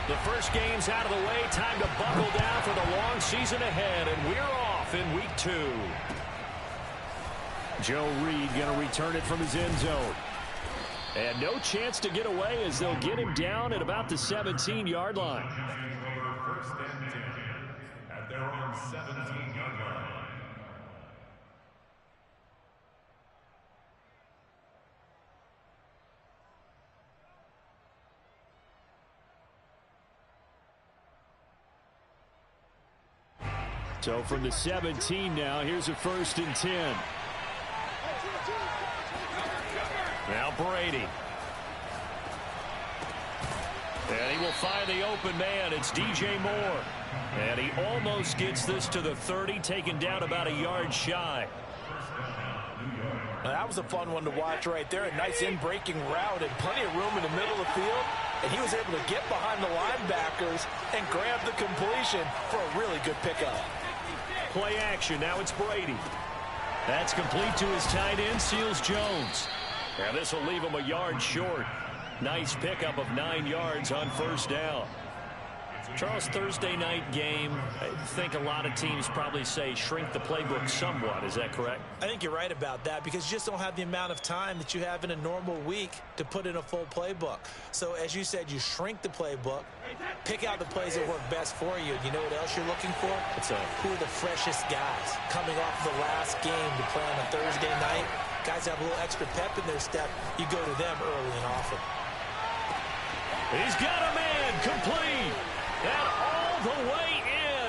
The first game's out of the way. Time to buckle down for the long season ahead, and we're off in week 2. Joe Reed going to return it from his end zone. And no chance to get away as they'll get him down at about the 17-yard line. First and 10 at their own 17-yard line. So from the 17 now, here's a first and 10. Now Brady. And he will find the open man. It's DJ Moore. And he almost gets this to the 30, taken down about a yard shy. Now, that was a fun one to watch right there. A nice in-breaking route and plenty of room in the middle of the field. And he was able to get behind the linebackers and grab the completion for a really good pickup. Play action. Now it's Brady. That's complete to his tight end, Seals Jones. And this will leave him a yard short. Nice pickup of 9 yards on first down. Charles, Thursday night game, I think a lot of teams probably say shrink the playbook somewhat. Is that correct? I think you're right about that because you just don't have the amount of time that you have in a normal week to put in a full playbook. So as you said, you shrink the playbook, pick out the plays that work best for you. You know what else you're looking for? Who are the freshest guys coming off the last game to play on a Thursday night? Guys have a little extra pep in their step. You go to them early and often. He's got a man complete. And all the way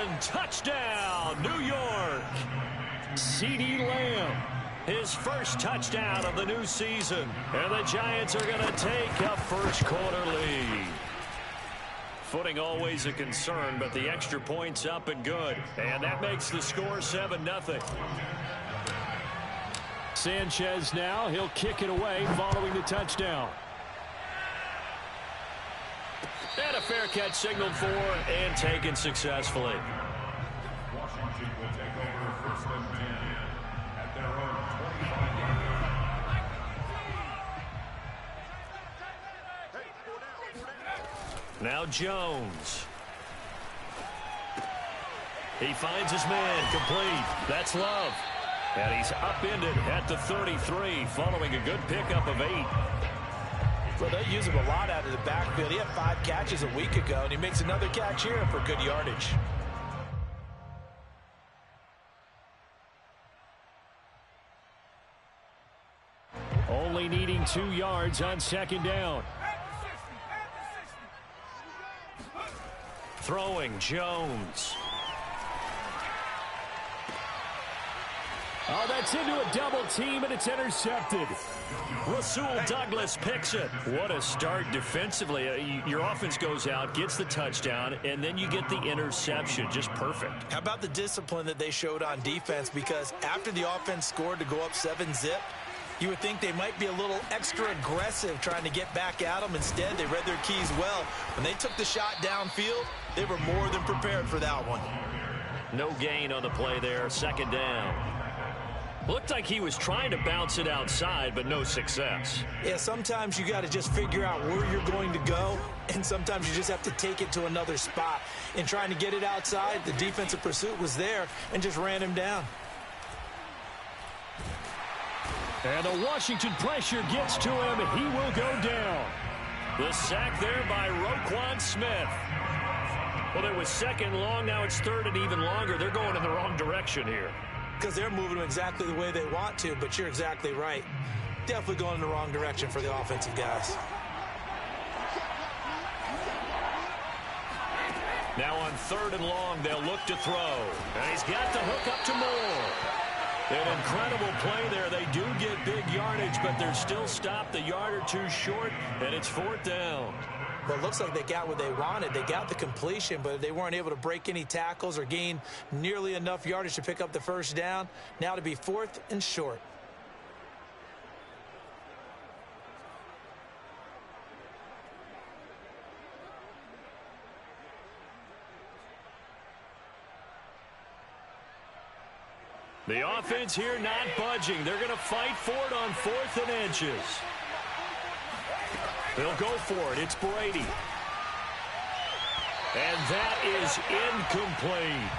in. Touchdown, New York. CeeDee Lamb, his first touchdown of the new season. And the Giants are going to take a first-quarter lead. Footing always a concern, but the extra point's up and good. And that makes the score 7-0. Sanchez now, he'll kick it away following the touchdown. And a fair catch signaled for and taken successfully. Washington will take over first and 10 at their own 25-yard line. Now Jones. He finds his man complete. That's Love. And he's upended at the 33 following a good pickup of 8. Well, they use him a lot out of the backfield. He had 5 catches a week ago, and he makes another catch here for good yardage. Only needing 2 yards on second down. Throwing Jones. Oh, that's into a double team, and it's intercepted. Rasul Douglas picks it. What a start defensively. Your offense goes out, gets the touchdown, and then you get the interception. Just perfect. How about the discipline that they showed on defense? Because after the offense scored to go up 7-zip, you would think they might be a little extra aggressive trying to get back at them. Instead, they read their keys well. When they took the shot downfield, they were more than prepared for that one. No gain on the play there. Second down. Looked like he was trying to bounce it outside, but no success. Yeah, sometimes you got to just figure out where you're going to go, and sometimes you just have to take it to another spot. In trying to get it outside, the defensive pursuit was there and just ran him down. And the Washington pressure gets to him. He will go down. The sack there by Roquan Smith. Well, it was second long. Now it's third and even longer. They're going in the wrong direction here. Because they're moving them exactly the way they want to, but you're exactly right. Definitely going in the wrong direction for the offensive guys. Now on third and long, they'll look to throw. And he's got the hook up to Moore. An incredible play there. They do get big yardage, but they're still stopped a yard or two short, and it's fourth down. Well, it looks like they got what they wanted. They got the completion, but they weren't able to break any tackles or gain nearly enough yardage to pick up the first down. Now to be fourth and short. The offense here not budging. They're going to fight for it on 4th and inches. They'll go for it. It's Brady. And that is incomplete.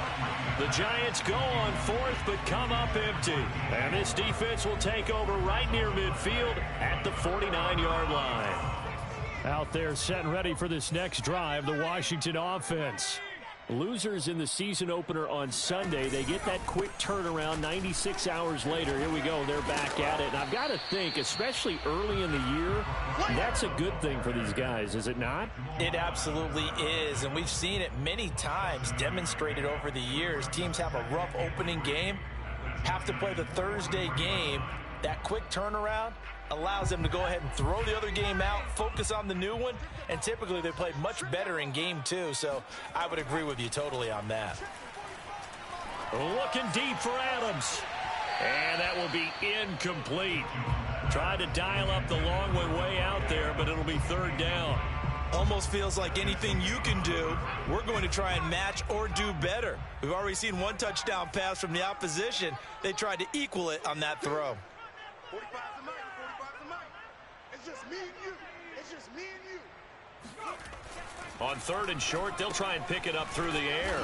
The Giants go on fourth, but come up empty. And this defense will take over right near midfield at the 49-yard line. Out there set and ready for this next drive, the Washington offense. Losers in the season opener on Sunday. They get that quick turnaround 96 hours later. Here we go. They're back at it. And I've got to think, especially early in the year, that's a good thing for these guys, is it not? It absolutely is. And we've seen it many times demonstrated over the years. Teams have a rough opening game, have to play the Thursday game. That quick turnaround allows them to go ahead and throw the other game out, focus on the new one, and typically they play much better in game two. So I would agree with you totally on that. Looking deep for Adams. And that will be incomplete. Tried to dial up the long one way out there, but it'll be third down. Almost feels like anything you can do, we're going to try and match or do better. We've already seen one touchdown pass from the opposition. They tried to equal it on that throw. 45 to Mike, 45 to Mike. It's just me and you. It's just me and you. On third and short, they'll try and pick it up through the air.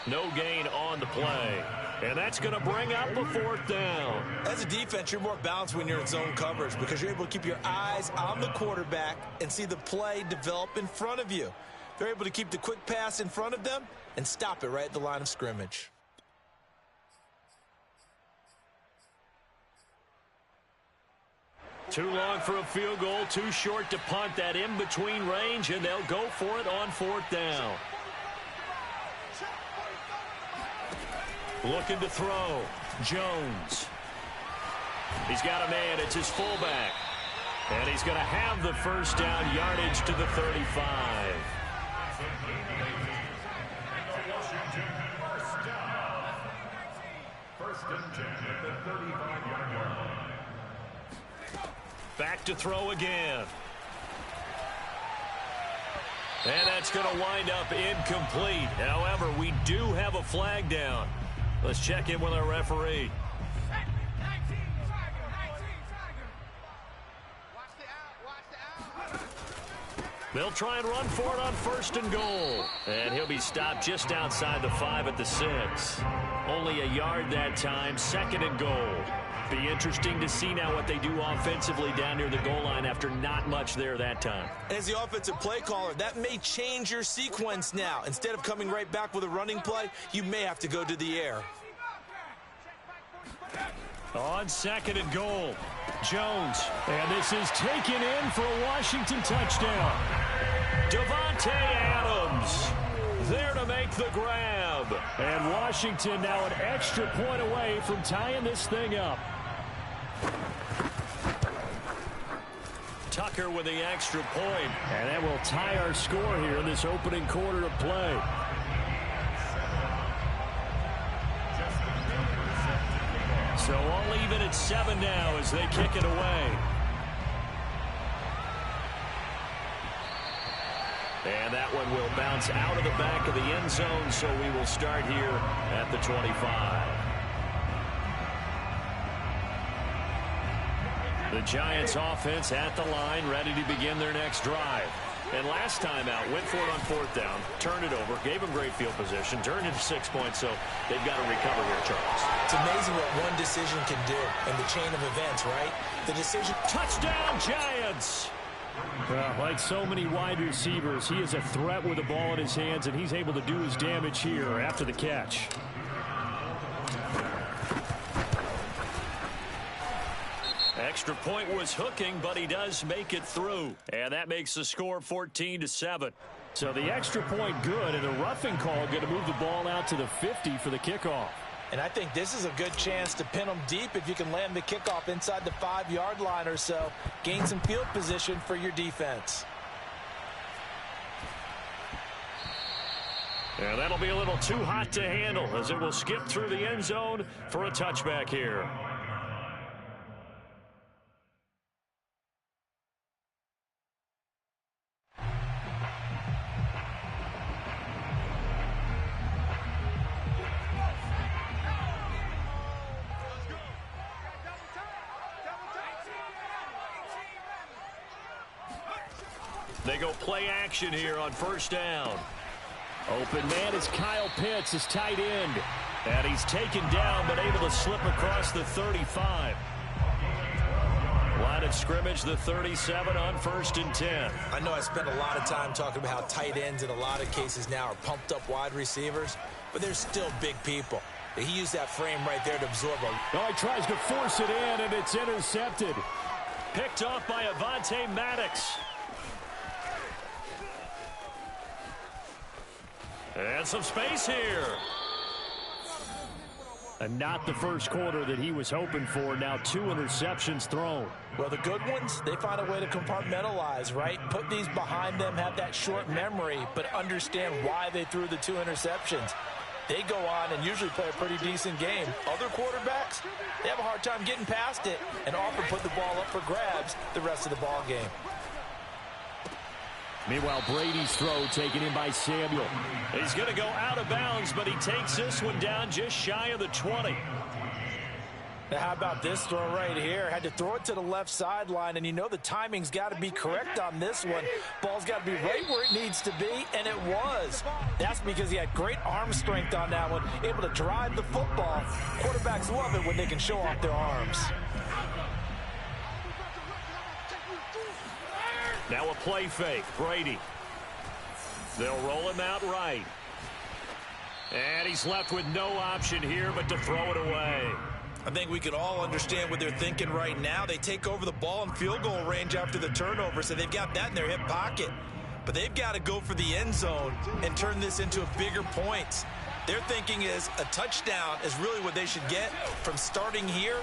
No gain on the play. And that's going to bring up a fourth down. As a defense, you're more balanced when you're in zone coverage because you're able to keep your eyes on the quarterback and see the play develop in front of you. They're able to keep the quick pass in front of them and stop it right at the line of scrimmage. Too long for a field goal, too short to punt. That in-between range, and they'll go for it on fourth down. Looking to throw. Jones. He's got a man. It's his fullback. And he's going to have the first down, yardage to the 35. First and 10 at the 35-yard line. Back to throw again. And that's going to wind up incomplete. However, we do have a flag down. Let's check in with our referee. They'll try and run for it on first and goal. And he'll be stopped just outside the 5 at the 6. Only a yard that time, second and goal. Be interesting to see now what they do offensively down near the goal line after not much there that time. As the offensive play caller, that may change your sequence now. Instead of coming right back with a running play, you may have to go to the air. On second and goal, Jones. And this is taken in for a Washington touchdown. Davante Adams there to make the grab. And Washington now an extra point away from tying this thing up. Tucker with the extra point. And that will tie our score here in this opening quarter of play. So all even at 7 now as they kick it away. And that one will bounce out of the back of the end zone, so we will start here at the 25. The Giants offense at the line, ready to begin their next drive. And last time out, went for it on fourth down, turned it over, gave them great field position, turned into 6 points, so they've got to recover here, Charles. It's amazing what one decision can do in the chain of events, right? The decision. Touchdown, Giants! Well, like so many wide receivers, he is a threat with the ball in his hands, and he's able to do his damage here after the catch. Extra point was hooking, but he does make it through. And that makes the score 14-7. So the extra point good, and the roughing call going to move the ball out to the 50 for the kickoff. And I think this is a good chance to pin them deep if you can land the kickoff inside the 5-yard line or so. Gain some field position for your defense. And that'll be a little too hot to handle as it will skip through the end zone for a touchback here. They go play action here on first down. Open man is Kyle Pitts, his tight end. And he's taken down, but able to slip across the 35. Line of scrimmage, the 37 on 1st and 10. I know I spent a lot of time talking about how tight ends in a lot of cases now are pumped up wide receivers, but they're still big people. He used that frame right there to absorb a... Oh, he tries to force it in, and it's intercepted. Picked off by Avonte Maddox. And some space here. And not the first quarter that he was hoping for. Now 2 interceptions thrown. Well, the good ones, they find a way to compartmentalize, right? Put these behind them, have that short memory, but understand why they threw the 2 interceptions. They go on and usually play a pretty decent game. Other quarterbacks, they have a hard time getting past it and often put the ball up for grabs the rest of the ball game. Meanwhile, Brady's throw taken in by Samuel. He's going to go out of bounds, but he takes this one down just shy of the 20. Now, how about this throw right here? Had to throw it to the left sideline, and you know the timing's got to be correct on this one. Ball's got to be right where it needs to be, and it was. That's because he had great arm strength on that one, able to drive the football. Quarterbacks love it when they can show off their arms. Now a play fake, Brady. They'll roll him out right. And he's left with no option here but to throw it away. I think we can all understand what they're thinking right now. They take over the ball in field goal range after the turnover, so they've got that in their hip pocket. But they've got to go for the end zone and turn this into a bigger point. Their thinking is a touchdown is really what they should get from starting here.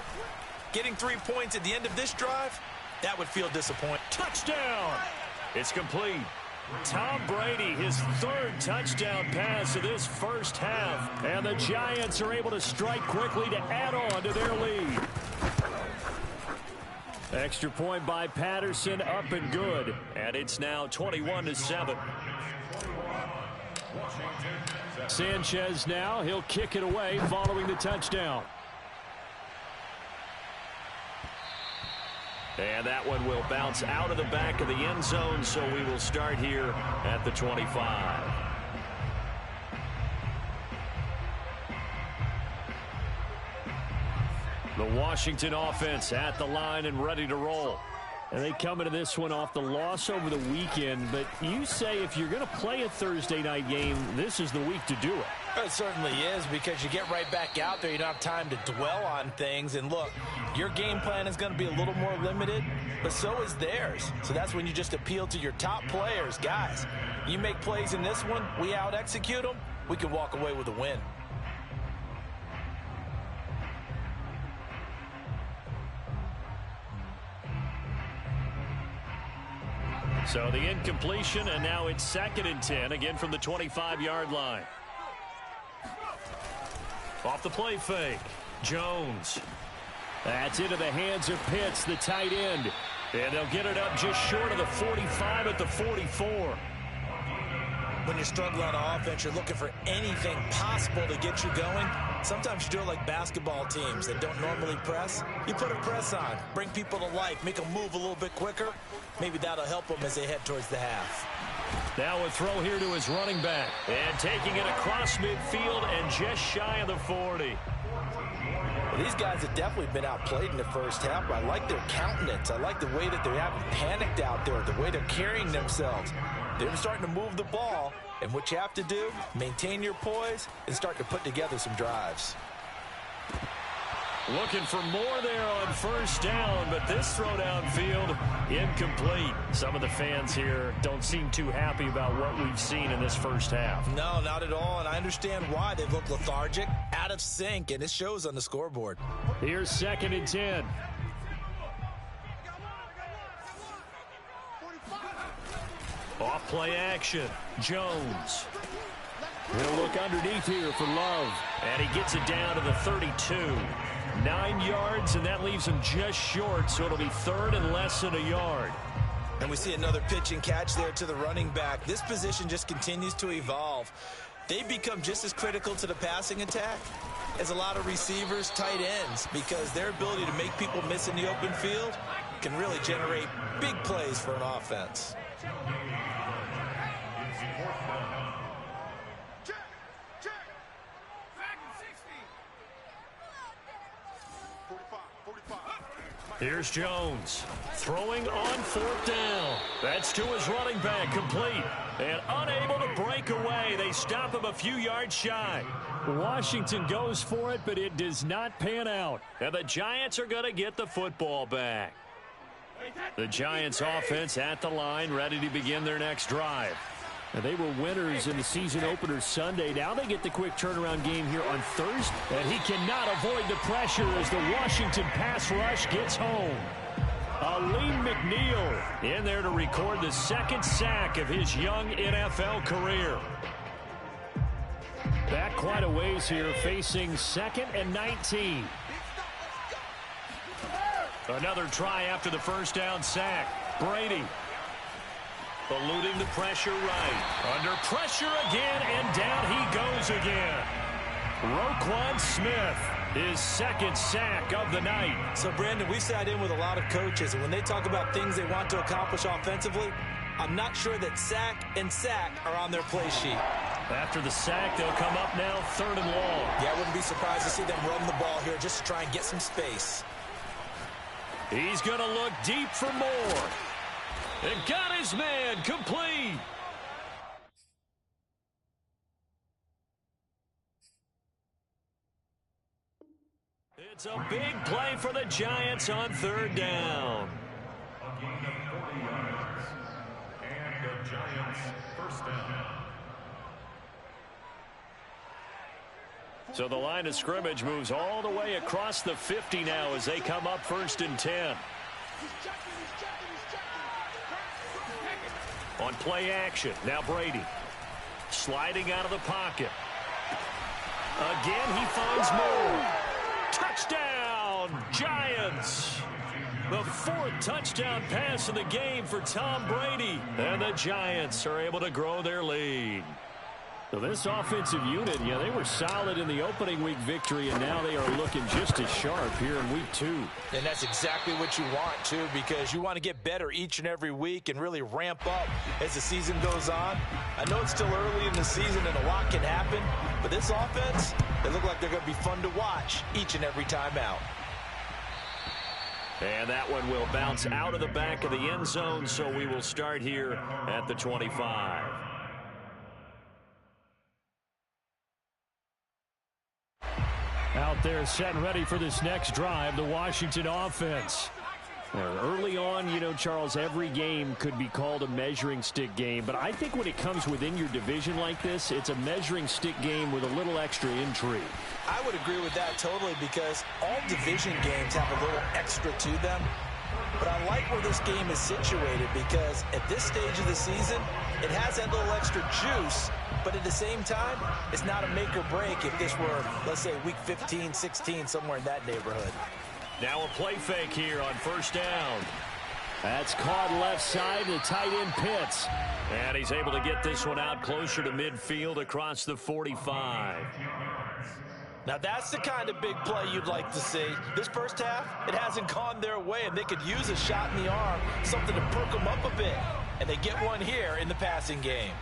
Getting 3 points at the end of this drive, that would feel disappointing. Touchdown! It's complete. Tom Brady, his 3rd touchdown pass of this first half. And the Giants are able to strike quickly to add on to their lead. Extra point by Patterson, up and good. And it's now 21-7. Sanchez now, he'll kick it away following the touchdown. And that one will bounce out of the back of the end zone, so we will start here at the 25. The Washington offense at the line and ready to roll. And they come into this one off the loss over the weekend, but you say if you're going to play a Thursday night game, this is the week to do it. It certainly is, because you get right back out there. You don't have time to dwell on things. And look, your game plan is going to be a little more limited, but so is theirs. So that's when you just appeal to your top players. Guys, you make plays in this one, we out-execute them, we can walk away with a win. So the incompletion, and now it's 2nd and 10, again from the 25-yard line. Off the play fake, Jones. That's into the hands of Pitts, the tight end. And they'll get it up just short of the 45 at the 44. When you're struggling on offense, you're looking for anything possible to get you going. Sometimes you do it like basketball teams that don't normally press. You put a press on, bring people to life, make them move a little bit quicker. Maybe that'll help them as they head towards the half. Now a throw here to his running back. And taking it across midfield and just shy of the 40. Well, these guys have definitely been outplayed in the first half, but I like their countenance. I like the way that they haven't panicked out there, the way they're carrying themselves. They're starting to move the ball, and what you have to do, maintain your poise and start to put together some drives. Looking for more there on first down, but this throw downfield, incomplete. Some of the fans here don't seem too happy about what we've seen in this first half. No, not at all, and I understand why. They've looked lethargic, out of sync, and it shows on the scoreboard. Here's 2nd and 10. Off play action, Jones. He'll look underneath here for Love. And he gets it down to the 32. 9 yards, and that leaves him just short, so it'll be 3rd and less than a yard. And we see another pitch and catch there to the running back. This position just continues to evolve. They become just as critical to the passing attack as a lot of receivers, tight ends, because their ability to make people miss in the open field, can really generate big plays for an offense. Here's Jones throwing on 4th down. That's to his running back, complete. And unable to break away. They stop him a few yards shy. Washington goes for it, but it does not pan out. And the Giants are going to get the football back. The Giants offense at the line, ready to begin their next drive. And they were winners in the season opener Sunday. Now they get the quick turnaround game here on Thursday. And he cannot avoid the pressure as the Washington pass rush gets home. Aleem McNeil in there to record the 2nd sack of his young NFL career. Back quite a ways here, facing 2nd and 19. Another try after the first down sack. Brady eluding the pressure right. Under pressure again, and down he goes again. Roquan Smith, his 2nd sack of the night. So, Brandon, we sat in with a lot of coaches, and when they talk about things they want to accomplish offensively, I'm not sure that sack and sack are on their play sheet. After the sack, they'll come up now 3rd and long. Yeah, I wouldn't be surprised to see them run the ball here just to try and get some space. He's going to look deep for more. And got his man complete. It's a big play for the Giants on 3rd down. A gain of 40 yards. And the Giants' first down. So the line of scrimmage moves all the way across the 50 now as they come up 1st and 10. On play action, now Brady. Sliding out of the pocket. Again, he finds more. Touchdown, Giants! The 4th touchdown pass of the game for Tom Brady. And the Giants are able to grow their lead. So this offensive unit, yeah, they were solid in the opening week victory, and now they are looking just as sharp here in week 2. And that's exactly what you want, too, because you want to get better each and every week and really ramp up as the season goes on. I know it's still early in the season and a lot can happen, but this offense, they look like they're going to be fun to watch each and every time out. And that one will bounce out of the back of the end zone, so we will start here at the 25. Out there set and ready for this next drive, the Washington offense. Early on, you know, Charles, every game could be called a measuring stick game. But I think when it comes within your division like this, it's a measuring stick game with a little extra intrigue. I would agree with that totally because all division games have a little extra to them. But I like where this game is situated because at this stage of the season, it has that little extra juice. But at the same time, it's not a make or break if this were, let's say, week 15, 16, somewhere in that neighborhood. Now a play fake here on 1st down. That's caught left side, the tight end Pitts. And he's able to get this one out closer to midfield across the 45. Now that's the kind of big play you'd like to see. This first half, it hasn't gone their way, and they could use a shot in the arm, something to perk them up a bit. And they get one here in the passing game.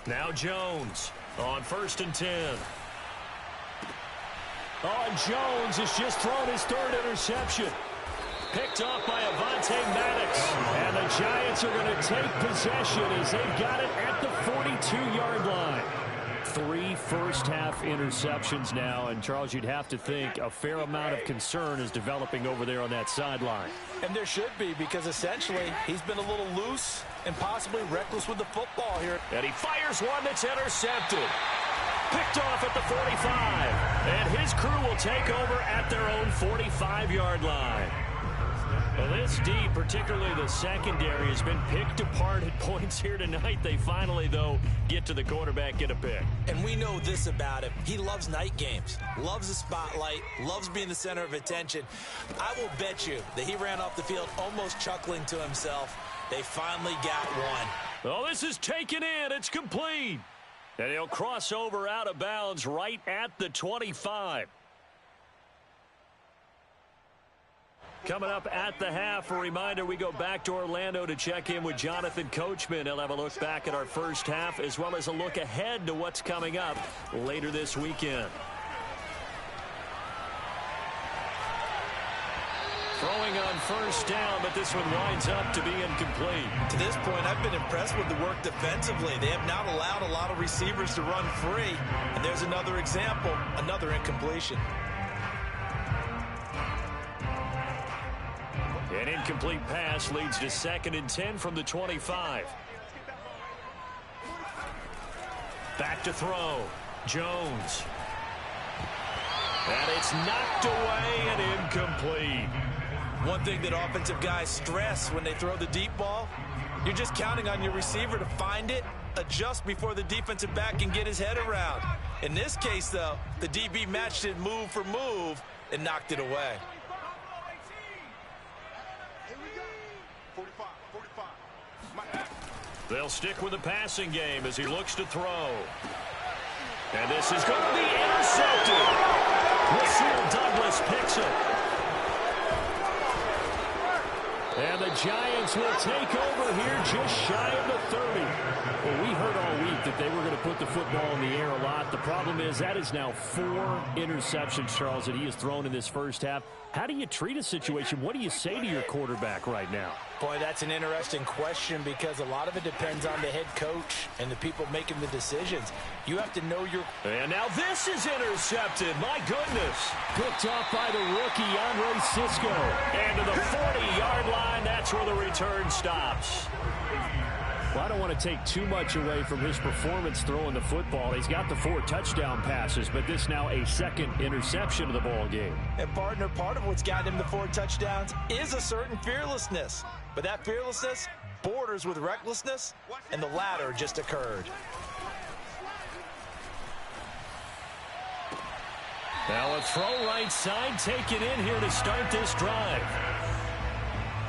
Now Jones on 1st and 10. Oh, and Jones has just thrown his 3rd interception. Picked off by Avonte Maddox. And the Giants are going to take possession as they've got it at the 42-yard line. 3 first-half interceptions now. And, Charles, you'd have to think a fair amount of concern is developing over there on that sideline. And there should be because, essentially, he's been a little loose and possibly reckless with the football here. And he fires one that's intercepted. Picked off at the 45. And his crew will take over at their own 45-yard line. Well, this D, particularly the secondary, has been picked apart at points here tonight. They finally, though, get to the quarterback, get a pick. And we know this about him. He loves night games, loves the spotlight, loves being the center of attention. I will bet you that he ran off the field almost chuckling to himself. They finally got one. Oh, this is taken in. It's complete. And he'll cross over out of bounds right at the 25. Coming up at the half, a reminder, we go back to Orlando to check in with Jonathan Coachman. He'll have a look back at our first half as well as a look ahead to what's coming up later this weekend. Throwing on first down, but this one winds up to be incomplete. To this point, I've been impressed with the work defensively. They have not allowed a lot of receivers to run free. And there's another example, another incompletion. An incomplete pass leads to 2nd and 10 from the 25. Back to throw. Jones. And it's knocked away and incomplete. One thing that offensive guys stress when they throw the deep ball, you're just counting on your receiver to find it, adjust before the defensive back can get his head around. In this case, though, the DB matched it move for move and knocked it away. They'll stick with the passing game as he looks to throw. And this is going to be intercepted. Rasul Douglas picks it. And the Giants will take over here just shy of the 30. Well, we heard all week that they were going to put the football in the air a lot. The problem is that is now 4 interceptions, Charles, that he has thrown in this first half. How do you treat a situation? What do you say to your quarterback right now? Boy, that's an interesting question because a lot of it depends on the head coach and the people making the decisions. You have to know your... And now this is intercepted. My goodness. Picked off by the rookie, Andre Cisco. And to the 40-yard line, that's where the return stops. Well, I don't want to take too much away from his performance throwing the football. He's got the 4 touchdown passes, but this now a 2nd interception of the ball game. And, partner, part of what's gotten him the 4 touchdowns is a certain fearlessness. But that fearlessness borders with recklessness, and the latter just occurred. Now a throw right side taken in here to start this drive.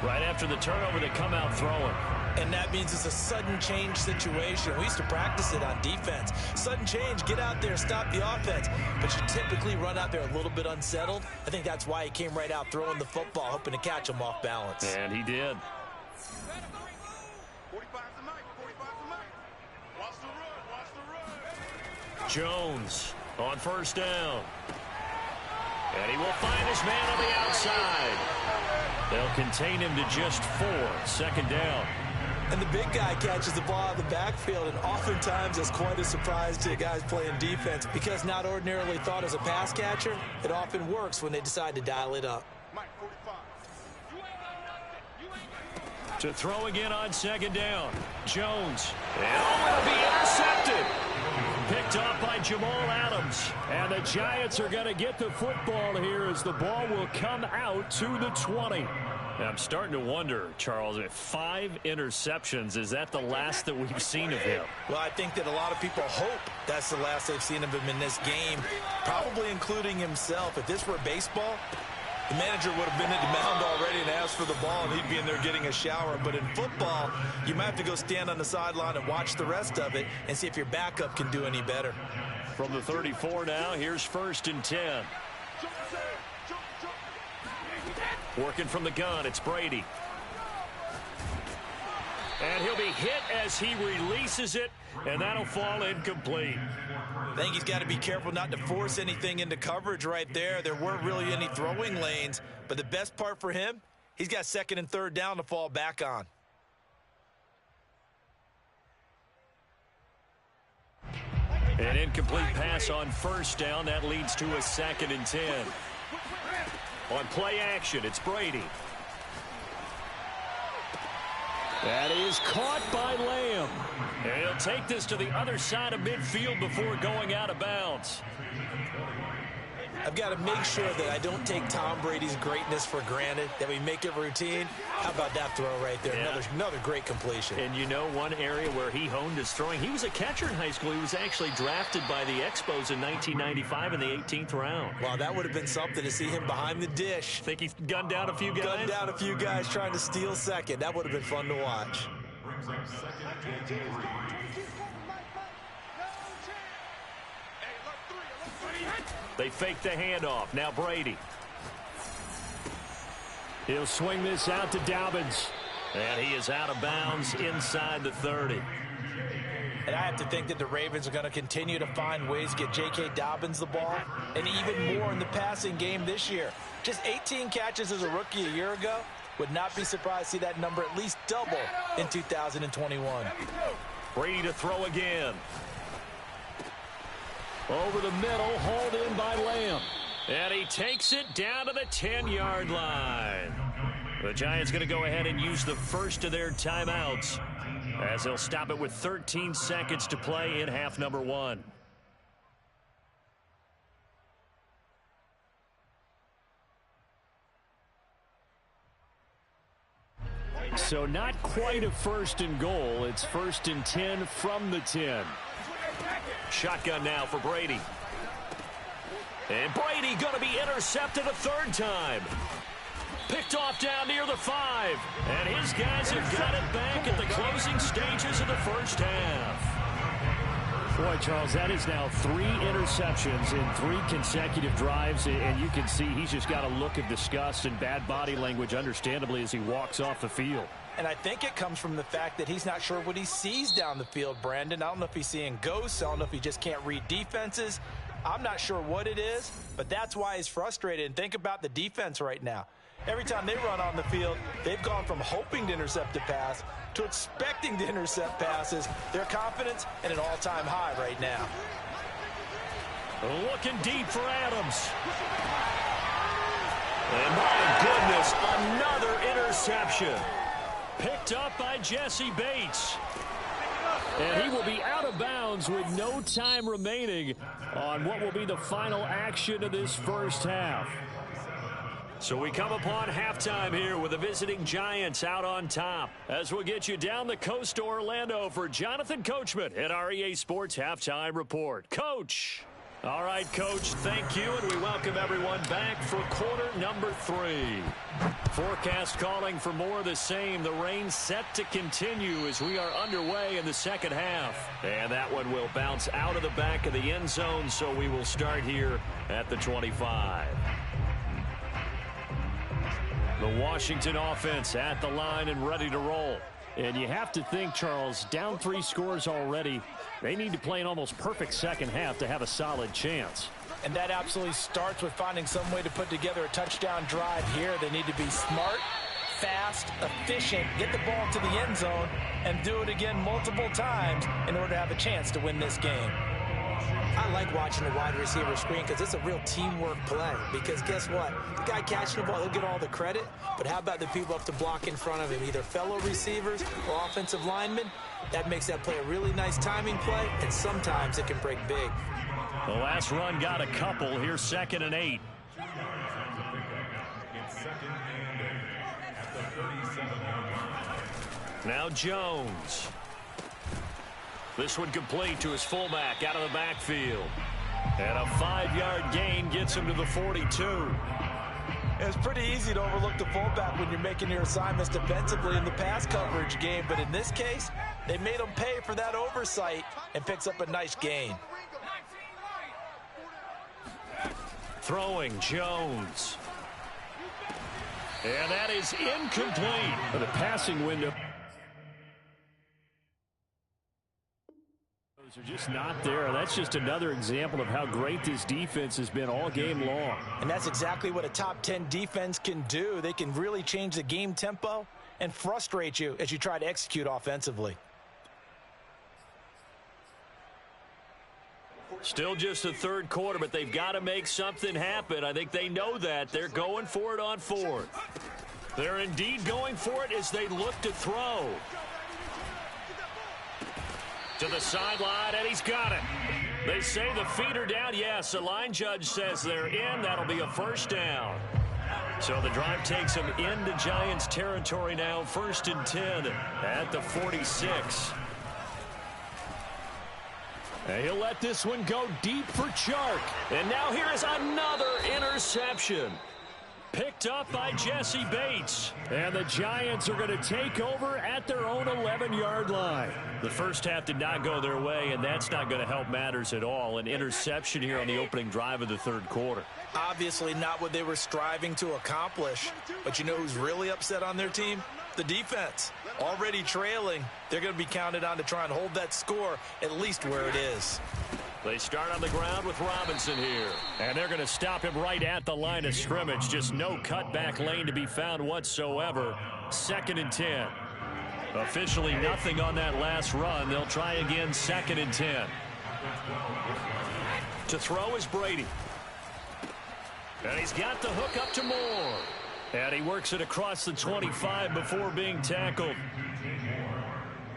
Right after the turnover, they come out throwing. And that means it's a sudden change situation. We used to practice it on defense. Sudden change, get out there, stop the offense. But you typically run out there a little bit unsettled. I think that's why he came right out throwing the football, hoping to catch him off balance. And he did. 45 tonight, 45 tonight. Watch the run, watch the run. Jones on first down. And he will find his man on the outside. They'll contain him to just 4. 2nd down. And the big guy catches the ball out of the backfield, and oftentimes it's quite a surprise to the guys playing defense because not ordinarily thought as a pass catcher, it often works when they decide to dial it up. Mike, 45. To throw again on 2nd down. Jones. And will be intercepted. Picked off by Jamal Adams. And the Giants are going to get the football here as the ball will come out to the 20. Now, I'm starting to wonder, Charles, if 5 interceptions, is that the last that we've seen of him? Well, I think that a lot of people hope that's the last they've seen of him in this game, probably including himself. If this were baseball, the manager would have been at the mound already and asked for the ball, and he'd be in there getting a shower. But in football, you might have to go stand on the sideline and watch the rest of it and see if your backup can do any better. From the 34 now, here's 1st and 10. Working from the gun, it's Brady. And he'll be hit as he releases it, and that'll fall incomplete. I think he's got to be careful not to force anything into coverage right there. There weren't really any throwing lanes, but the best part for him, he's got 2nd and 3rd down to fall back on. An incomplete pass on first down. That leads to a 2nd and 10. On play action, it's Brady. That is caught by Lamb. And he'll take this to the other side of midfield before going out of bounds. I've got to make sure that I don't take Tom Brady's greatness for granted, that we make it routine. How about that throw right there? Yeah. Another great completion. And you know one area where he honed his throwing, he was a catcher in high school. He was actually drafted by the Expos in 1995 in the 18th round. Wow, that would have been something to see him behind the dish. Think he gunned down a few guys? Gunned down a few guys trying to steal 2nd. That would have been fun to watch. Brings up 2nd and 10. They fake the handoff. Now Brady. He'll swing this out to Dobbins. And he is out of bounds inside the 30. And I have to think that the Ravens are going to continue to find ways to get J.K. Dobbins the ball, and even more in the passing game this year. Just 18 catches as a rookie a year ago. Would not be surprised to see that number at least double in 2021. Brady to throw again. Over the middle, hauled in by Lamb. And he takes it down to the 10-yard line. The Giants going to go ahead and use the first of their timeouts as they'll stop it with 13 seconds to play in half number 1. So not quite a 1st and goal. It's 1st and 10 from the 10. Shotgun now for Brady. And Brady going to be intercepted a 3rd time. Picked off down near the 5. And his guys have got it back at the closing stages of the first half. Boy, Charles, that is now 3 interceptions in 3 consecutive drives, and you can see he's just got a look of disgust and bad body language, understandably, as he walks off the field. And I think it comes from the fact that he's not sure what he sees down the field, Brandon. I don't know if he's seeing ghosts. I don't know if he just can't read defenses. I'm not sure what it is, but that's why he's frustrated. And think about the defense right now. Every time they run on the field, they've gone from hoping to intercept a pass to expecting to intercept passes. Their confidence at an all-time high right now. Looking deep for Adams. And my goodness, another interception. Picked up by Jesse Bates. And he will be out of bounds with no time remaining on what will be the final action of this first half. So we come upon halftime here with the visiting Giants out on top. As we'll get you down the coast to Orlando for Jonathan Coachman at our EA Sports Halftime Report. Coach. All right, Coach, thank you, and we welcome everyone back for quarter number 3. Forecast calling for more of the same. The rain set to continue as we are underway in the second half. And that one will bounce out of the back of the end zone, so we will start here at the 25. The Washington offense at the line and ready to roll. And you have to think, Charles, down 3 scores already. They need to play an almost perfect second half to have a solid chance. And that absolutely starts with finding some way to put together a touchdown drive here. They need to be smart, fast, efficient, get the ball to the end zone, and do it again multiple times in order to have a chance to win this game. I like watching the wide receiver screen because it's a real teamwork play. Because guess what? The guy catching the ball, he'll get all the credit. But how about the people up to block in front of him, either fellow receivers or offensive linemen? That makes that play a really nice timing play, and sometimes it can break big. The last run got a couple. Here's 2nd and 8. Now Jones. This one complete to his fullback out of the backfield. And a 5-yard gain gets him to the 42. It's pretty easy to overlook the fullback when you're making your assignments defensively in the pass coverage game. But in this case, they made him pay for that oversight and picks up a nice gain. Throwing Jones. And that is incomplete. For the passing window. Those are just not there. That's just another example of how great this defense has been all game long. And that's exactly what a top 10 defense can do. They can really change the game tempo and frustrate you as you try to execute offensively. Still just the 3rd quarter, but they've got to make something happen. I think they know that. They're going for it on 4th. They're indeed going for it as they look to throw. To the sideline, and he's got it. They say the feet are down. Yes, the line judge says they're in. That'll be a 1st down. So the drive takes them into Giants territory now. 1st and 10 at the 46. And he'll let this one go deep for Chark. And now here is another interception. Picked up by Jesse Bates. And the Giants are going to take over at their own 11-yard line. The first half did not go their way, and that's not going to help matters at all. An interception here on the opening drive of the third quarter. Obviously not what they were striving to accomplish. But you know who's really upset on their team? The defense. Already trailing. They're going to be counted on to try and hold that score at least where it is. They start on the ground with Robinson here. And they're going to stop him right at the line of scrimmage. Just no cutback lane to be found whatsoever. 2nd and 10. Officially nothing on that last run. They'll try again 2nd and 10. To throw is Brady. And he's got the hook up to Moore. And he works it across the 25 before being tackled.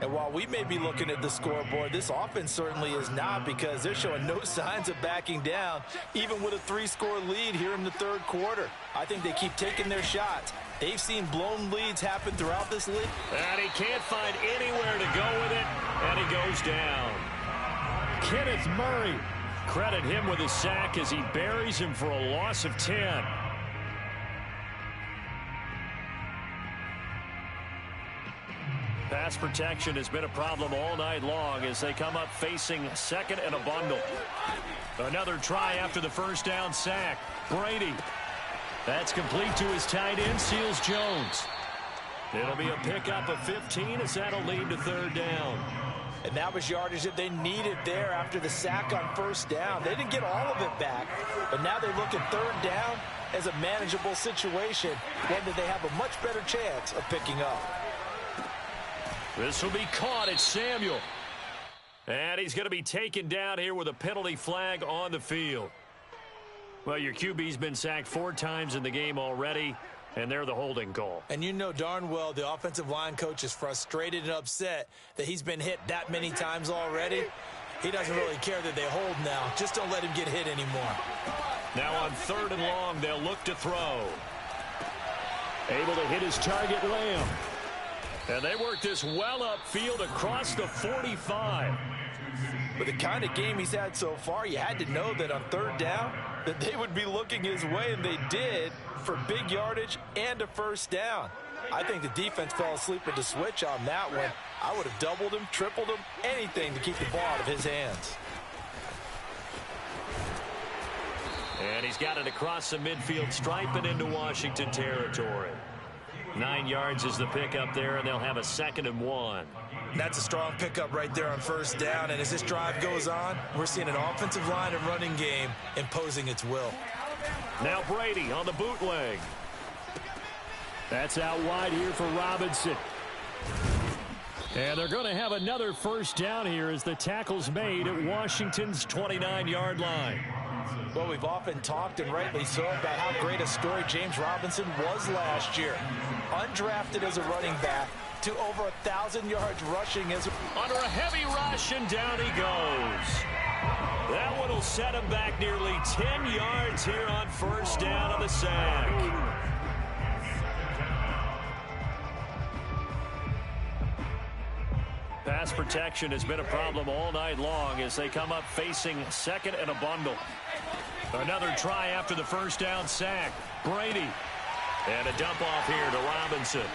And while we may be looking at the scoreboard, this offense certainly is not, because they're showing no signs of backing down, even with a 3-score lead here in the third quarter. I think they keep taking their shots. They've seen blown leads happen throughout this league. And he can't find anywhere to go with it, and he goes down. Kenneth Murray. Credit him with a sack as he buries him for a loss of 10. Pass protection has been a problem all night long as they come up facing 2nd and a bundle. Another try after the first down sack. Brady. That's complete to his tight end, Seals Jones. It'll be a pickup of 15 as that'll lead to 3rd down. And that was yardage that they needed there after the sack on 1st down. They didn't get all of it back, but now they look at 3rd down as a manageable situation, one that they have a much better chance of picking up. This will be caught. It's Samuel. And he's going to be taken down here with a penalty flag on the field. Well, your QB's been sacked 4 times in the game already, and they're the holding call. And you know darn well the offensive line coach is frustrated and upset that he's been hit that many times already. He doesn't really care that they hold now. Just don't let him get hit anymore. Now on 3rd and long, they'll look to throw. Able to hit his target, Lamb. And they work this well upfield across the 45. With the kind of game he's had so far, you had to know that on 3rd down that they would be looking his way, and they did, for big yardage and a 1st down. I think the defense fell asleep with the switch on that one. I would have doubled him, tripled him, anything to keep the ball out of his hands. And he's got it across the midfield stripe and into Washington territory. 9 yards is the pickup there, and they'll have a 2nd and 1. That's a strong pickup right there on 1st down, and as this drive goes on, we're seeing an offensive line and running game imposing its will. Now Brady on the bootleg. That's out wide here for Robinson. And they're going to have another 1st down here as the tackle's made at Washington's 29-yard line. Well, we've often talked, and rightly so, about how great a story James Robinson was last year. Undrafted as a running back to over 1,000 yards rushing as under a heavy rush, and down he goes. That one will set him back nearly 10 yards here on 1st down on the sack. Pass protection has been a problem all night long as they come up facing 2nd and a bundle. Another try after the 1st down sack. Brady. And a dump off here to Robinson.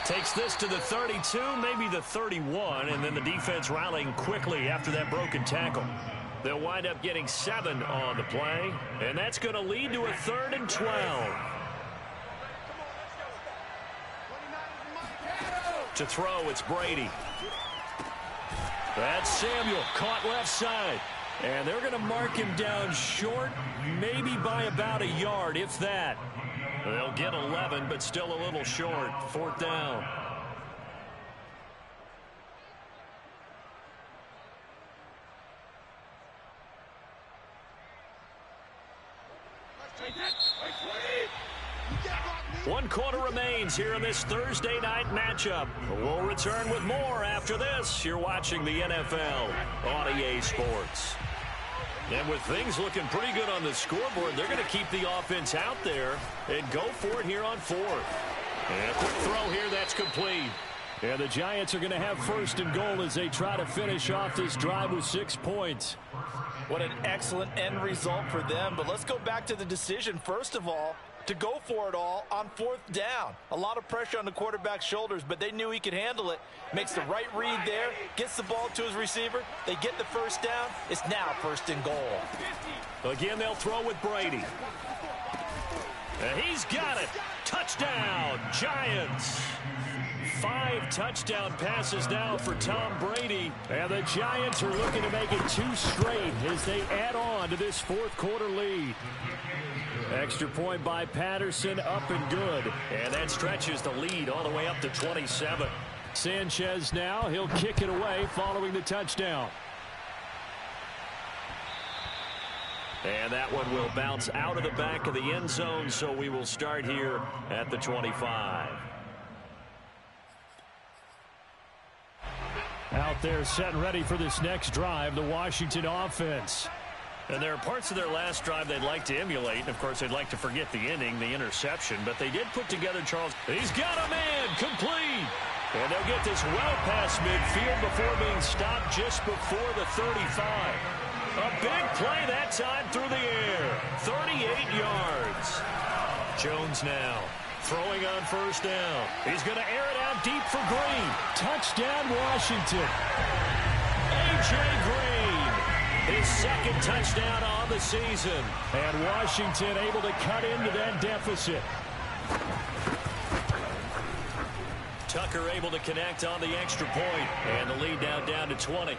Takes this to the 32, maybe the 31, and then the defense rallying quickly after that broken tackle. They'll wind up getting 7 on the play, and that's going to lead to a 3rd and 12. To throw, it's Brady. That's Samuel, caught left side. And they're going to mark him down short, maybe by about a yard, if that. They'll get 11, but still a little short. 4th down. One quarter remains here in this Thursday night matchup. We'll return with more after this. You're watching the NFL on EA Sports. And with things looking pretty good on the scoreboard, they're going to keep the offense out there and go for it here on 4th. And a quick throw here, that's complete. And the Giants are going to have 1st and goal as they try to finish off this drive with 6 points. What an excellent end result for them. But let's go back to the decision. First of all, to go for it all on 4th down. A lot of pressure on the quarterback's shoulders, but they knew he could handle it. Makes the right read there, gets the ball to his receiver. They get the first down. It's now 1st and goal. Again, they'll throw with Brady. And he's got it. Touchdown, Giants. 5 touchdown passes now for Tom Brady. And the Giants are looking to make it 2 straight as they add on to this 4th quarter lead. Extra point by Patterson, up and good. And that stretches the lead all the way up to 27. Sanchez now, he'll kick it away following the touchdown. And that one will bounce out of the back of the end zone, so we will start here at the 25. Out there set and ready for this next drive, the Washington offense. And there are parts of their last drive they'd like to emulate. And, of course, they'd like to forget the inning, the interception. But they did put together Charles. He's got a man complete. And they'll get this well past midfield before being stopped just before the 35. A big play that time through the air. 38 yards. Jones now throwing on 1st down. He's going to air it out deep for Green. Touchdown, Washington. A.J. Green, his 2nd touchdown on the season. And Washington able to cut into that deficit. Tucker able to connect on the extra point. And the lead now down to 20.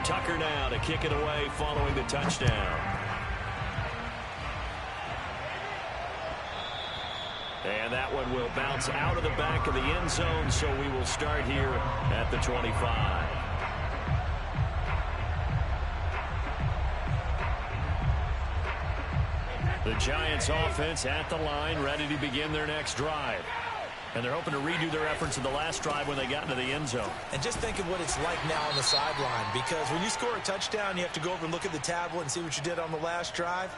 Tucker now to kick it away following the touchdown. And that one will bounce out of the back of the end zone, so we will start here at the 25. The Giants offense at the line, ready to begin their next drive. And they're hoping to redo their efforts in the last drive when they got into the end zone. And just think of what it's like now on the sideline, because when you score a touchdown, you have to go over and look at the tablet and see what you did on the last drive.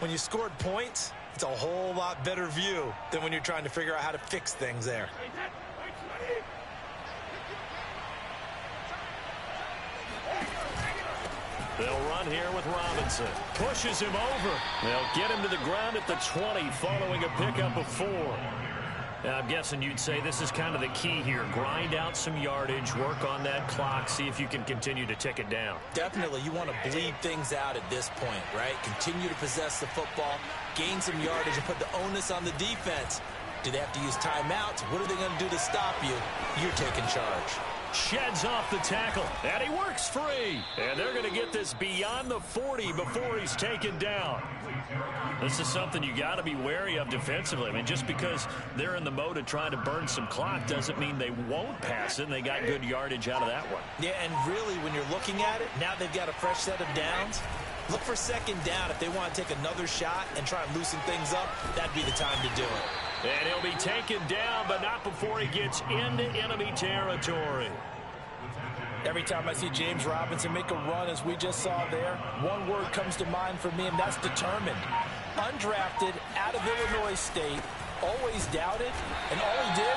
When you scored points, it's a whole lot better view than when you're trying to figure out how to fix things there. They'll run here with Robinson. Pushes him over. They'll get him to the ground at the 20 following a pickup of 4. Now, I'm guessing you'd say this is kind of the key here. Grind out some yardage, work on that clock, see if you can continue to tick it down. Definitely, you want to bleed things out at this point, right? Continue to possess the football, gain some yardage, and put the onus on the defense. Do they have to use timeouts? What are they going to do to stop you? You're taking charge. Sheds off the tackle, and he works free. And they're going to get this beyond the 40 before he's taken down. This is something you got to be wary of defensively. I mean, just because they're in the mode of trying to burn some clock doesn't mean they won't pass it, and they got good yardage out of that one. Yeah, and really, when you're looking at it, now they've got a fresh set of downs. Look for 2nd down. If they want to take another shot and try and loosen things up, that'd be the time to do it. And he'll be taken down, but not before he gets into enemy territory. Every time I see James Robinson make a run, as we just saw there, one word comes to mind for me, and that's determined. Undrafted, out of Illinois State, always doubted, and all he did,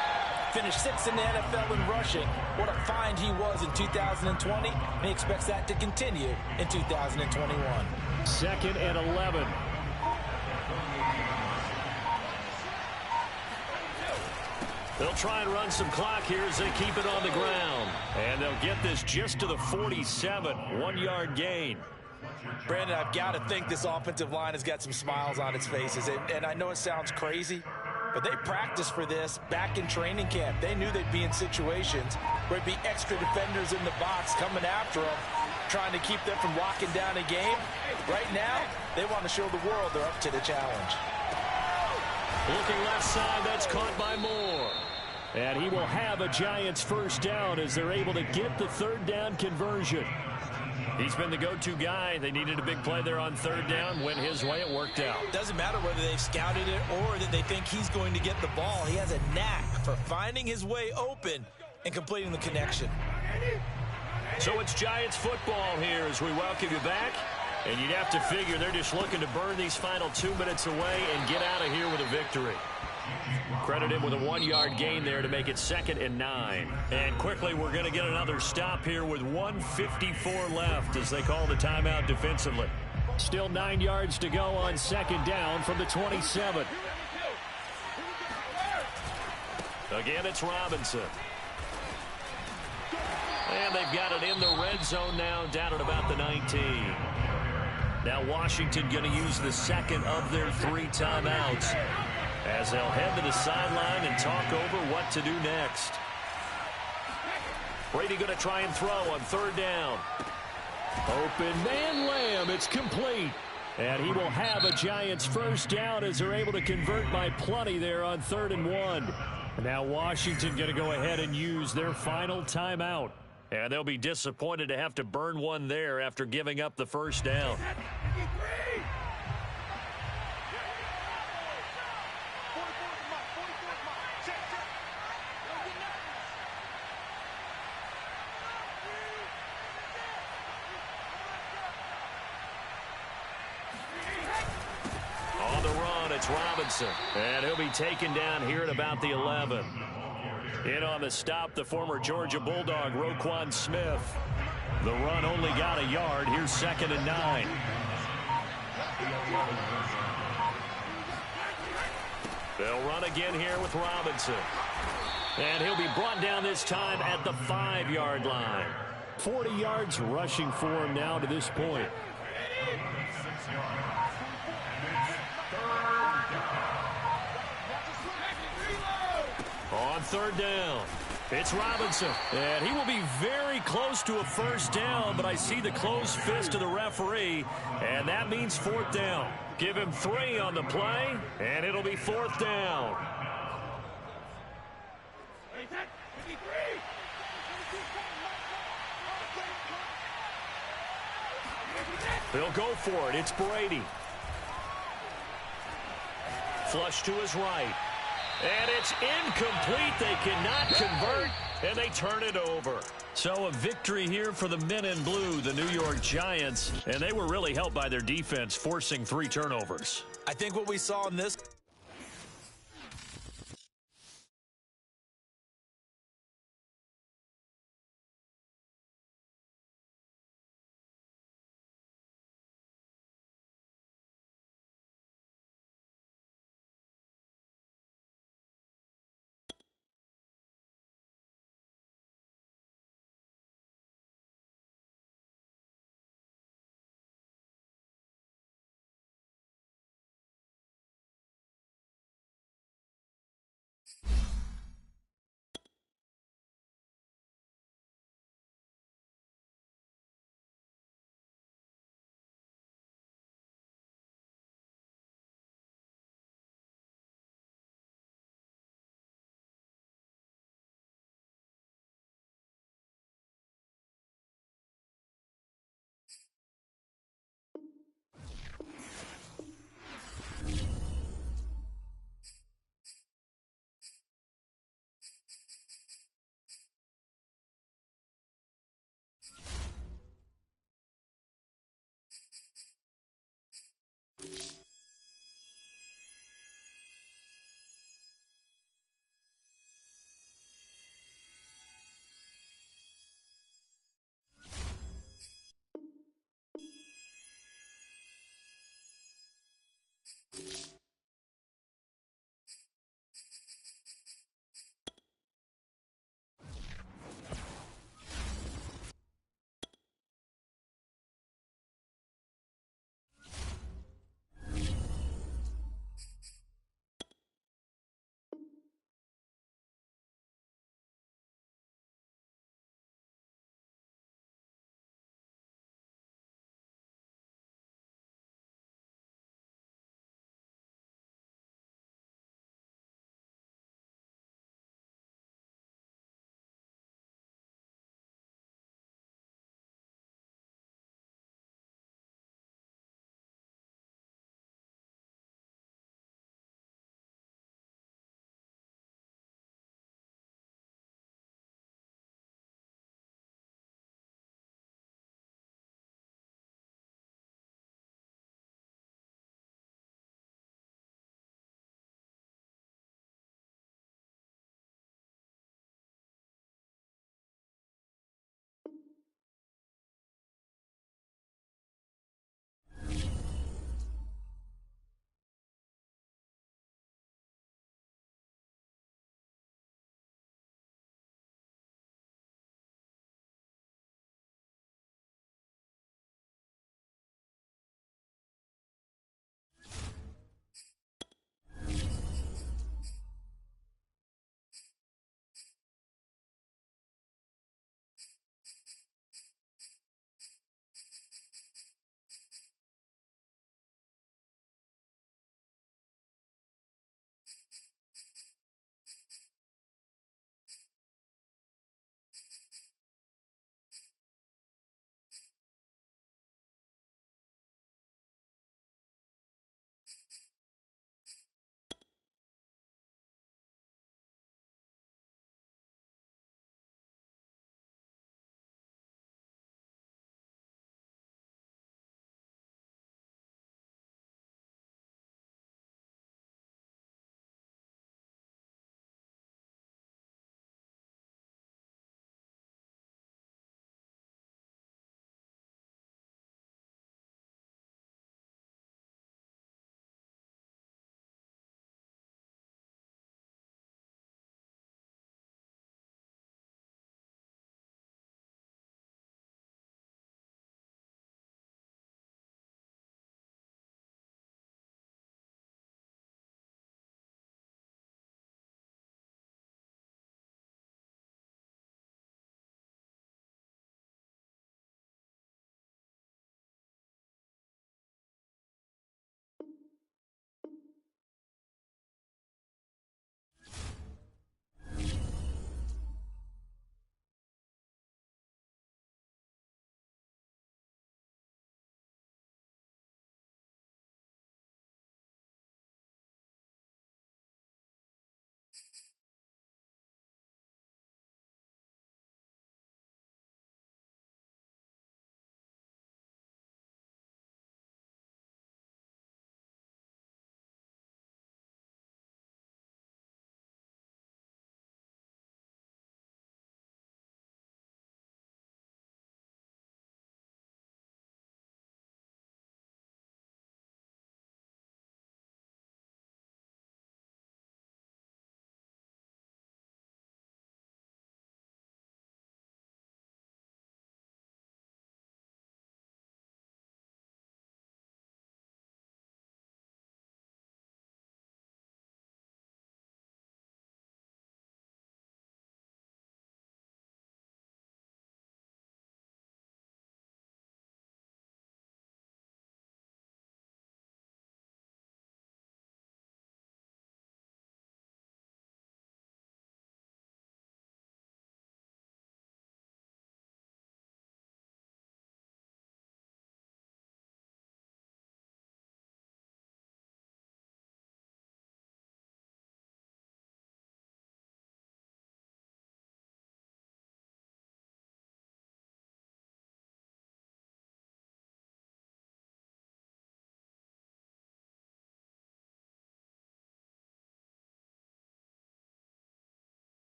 finished 6th in the NFL in rushing. What a find he was in 2020, and he expects that to continue in 2021. 2nd and 11. They'll try and run some clock here as they keep it on the ground. And they'll get this just to the 47, 1-yard gain. Brandon, I've got to think this offensive line has got some smiles on its faces. And I know it sounds crazy, but they practiced for this back in training camp. They knew they'd be in situations where it'd be extra defenders in the box coming after them, trying to keep them from locking down a game. Right now, they want to show the world they're up to the challenge. Looking left side, that's caught by Moore. And he will have a Giants 1st down as they're able to get the 3rd down conversion. He's been the go-to guy. They needed a big play there on 3rd down. Went his way, it worked out. Doesn't matter whether they've scouted it or that they think he's going to get the ball. He has a knack for finding his way open and completing the connection. So it's Giants football here as we welcome you back. And you'd have to figure they're just looking to burn these final 2 minutes away and get out of here with a victory. Credit him with a 1-yard gain there to make it 2nd and 9. And quickly, we're going to get another stop here with 1:54 left as they call the timeout defensively. Still 9 yards to go on 2nd down from the 27. Again, it's Robinson. And they've got it in the red zone now, down at about the 19. Now Washington going to use the second of their 3 timeouts as they'll head to the sideline and talk over what to do next. Brady going to try and throw on 3rd down. Open man Lamb. It's complete. And he will have a Giants first down as they're able to convert by plenty there on 3rd and 1. Now Washington going to go ahead and use their final timeout. And they'll be disappointed to have to burn one there after giving up the first down. On the run, it's Robinson. And he'll be taken down here at about the 11. In on the stop, the former Georgia Bulldog, Roquan Smith. The run only got a yard. Here's 2nd and 9. They'll run again here with Robinson. And he'll be brought down this time at the 5-yard line. 40 yards rushing for him now to this point. On 3rd down, it's Robinson. And he will be very close to a first down, but I see the closed fist of the referee, and that means 4th down. Give him 3 on the play, and it'll be 4th down. They'll go for it. It's Brady. Flush to his right. And it's incomplete. They cannot convert, and they turn it over. So a victory here for the men in blue, the New York Giants, and they were really helped by their defense, forcing 3 turnovers. I think what we saw in this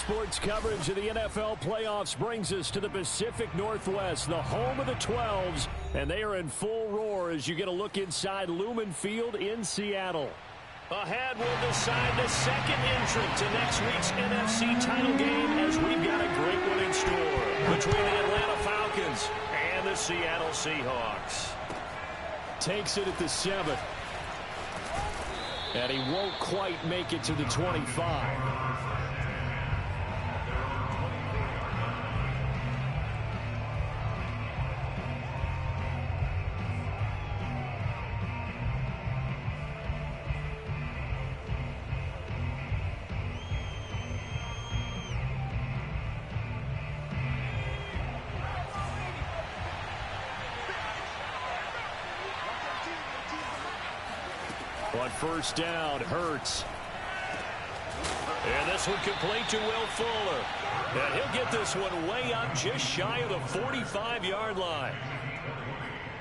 Sports coverage of the NFL playoffs brings us to the Pacific Northwest, the home of the 12s, and they are in full roar as you get a look inside Lumen Field in Seattle. Ahead will decide the second entrant to next week's NFC title game, as we've got a great one in store between the Atlanta Falcons and the Seattle Seahawks. Takes it at the 7. And he won't quite make it to the 25. On first down, Hurts. And this one complete to Will Fuller. And he'll get this one way up just shy of the 45-yard line.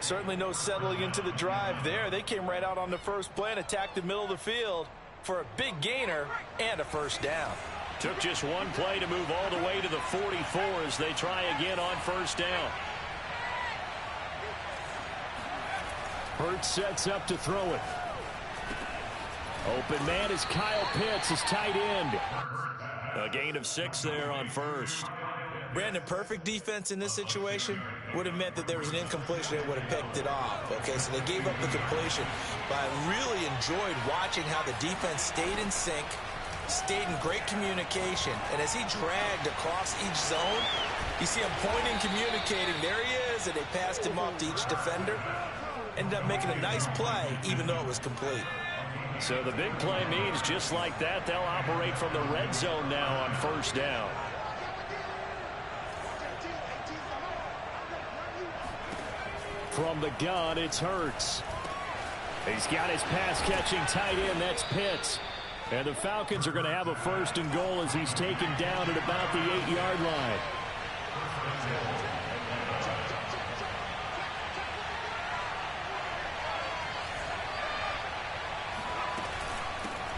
Certainly no settling into the drive there. They came right out on the first play and attacked the middle of the field for a big gainer and a first down. Took just one play to move all the way to the 44 as they try again on first down. Hurts sets up to throw it. Open man is Kyle Pitts, his tight end. A gain of 6 there on first. Brandon, perfect defense in this situation would have meant that there was an incompletion that would have picked it off. Okay, so they gave up the completion. But I really enjoyed watching how the defense stayed in sync, stayed in great communication. And as he dragged across each zone, you see him pointing, communicating. There he is, and they passed him off to each defender. Ended up making a nice play, even though it was complete. So the big play means just like that, they'll operate from the red zone now on first down. From the gun, it's Hurts. He's got his pass-catching tight end, that's Pitts. And the Falcons are going to have a first and goal as he's taken down at about the 8-yard line.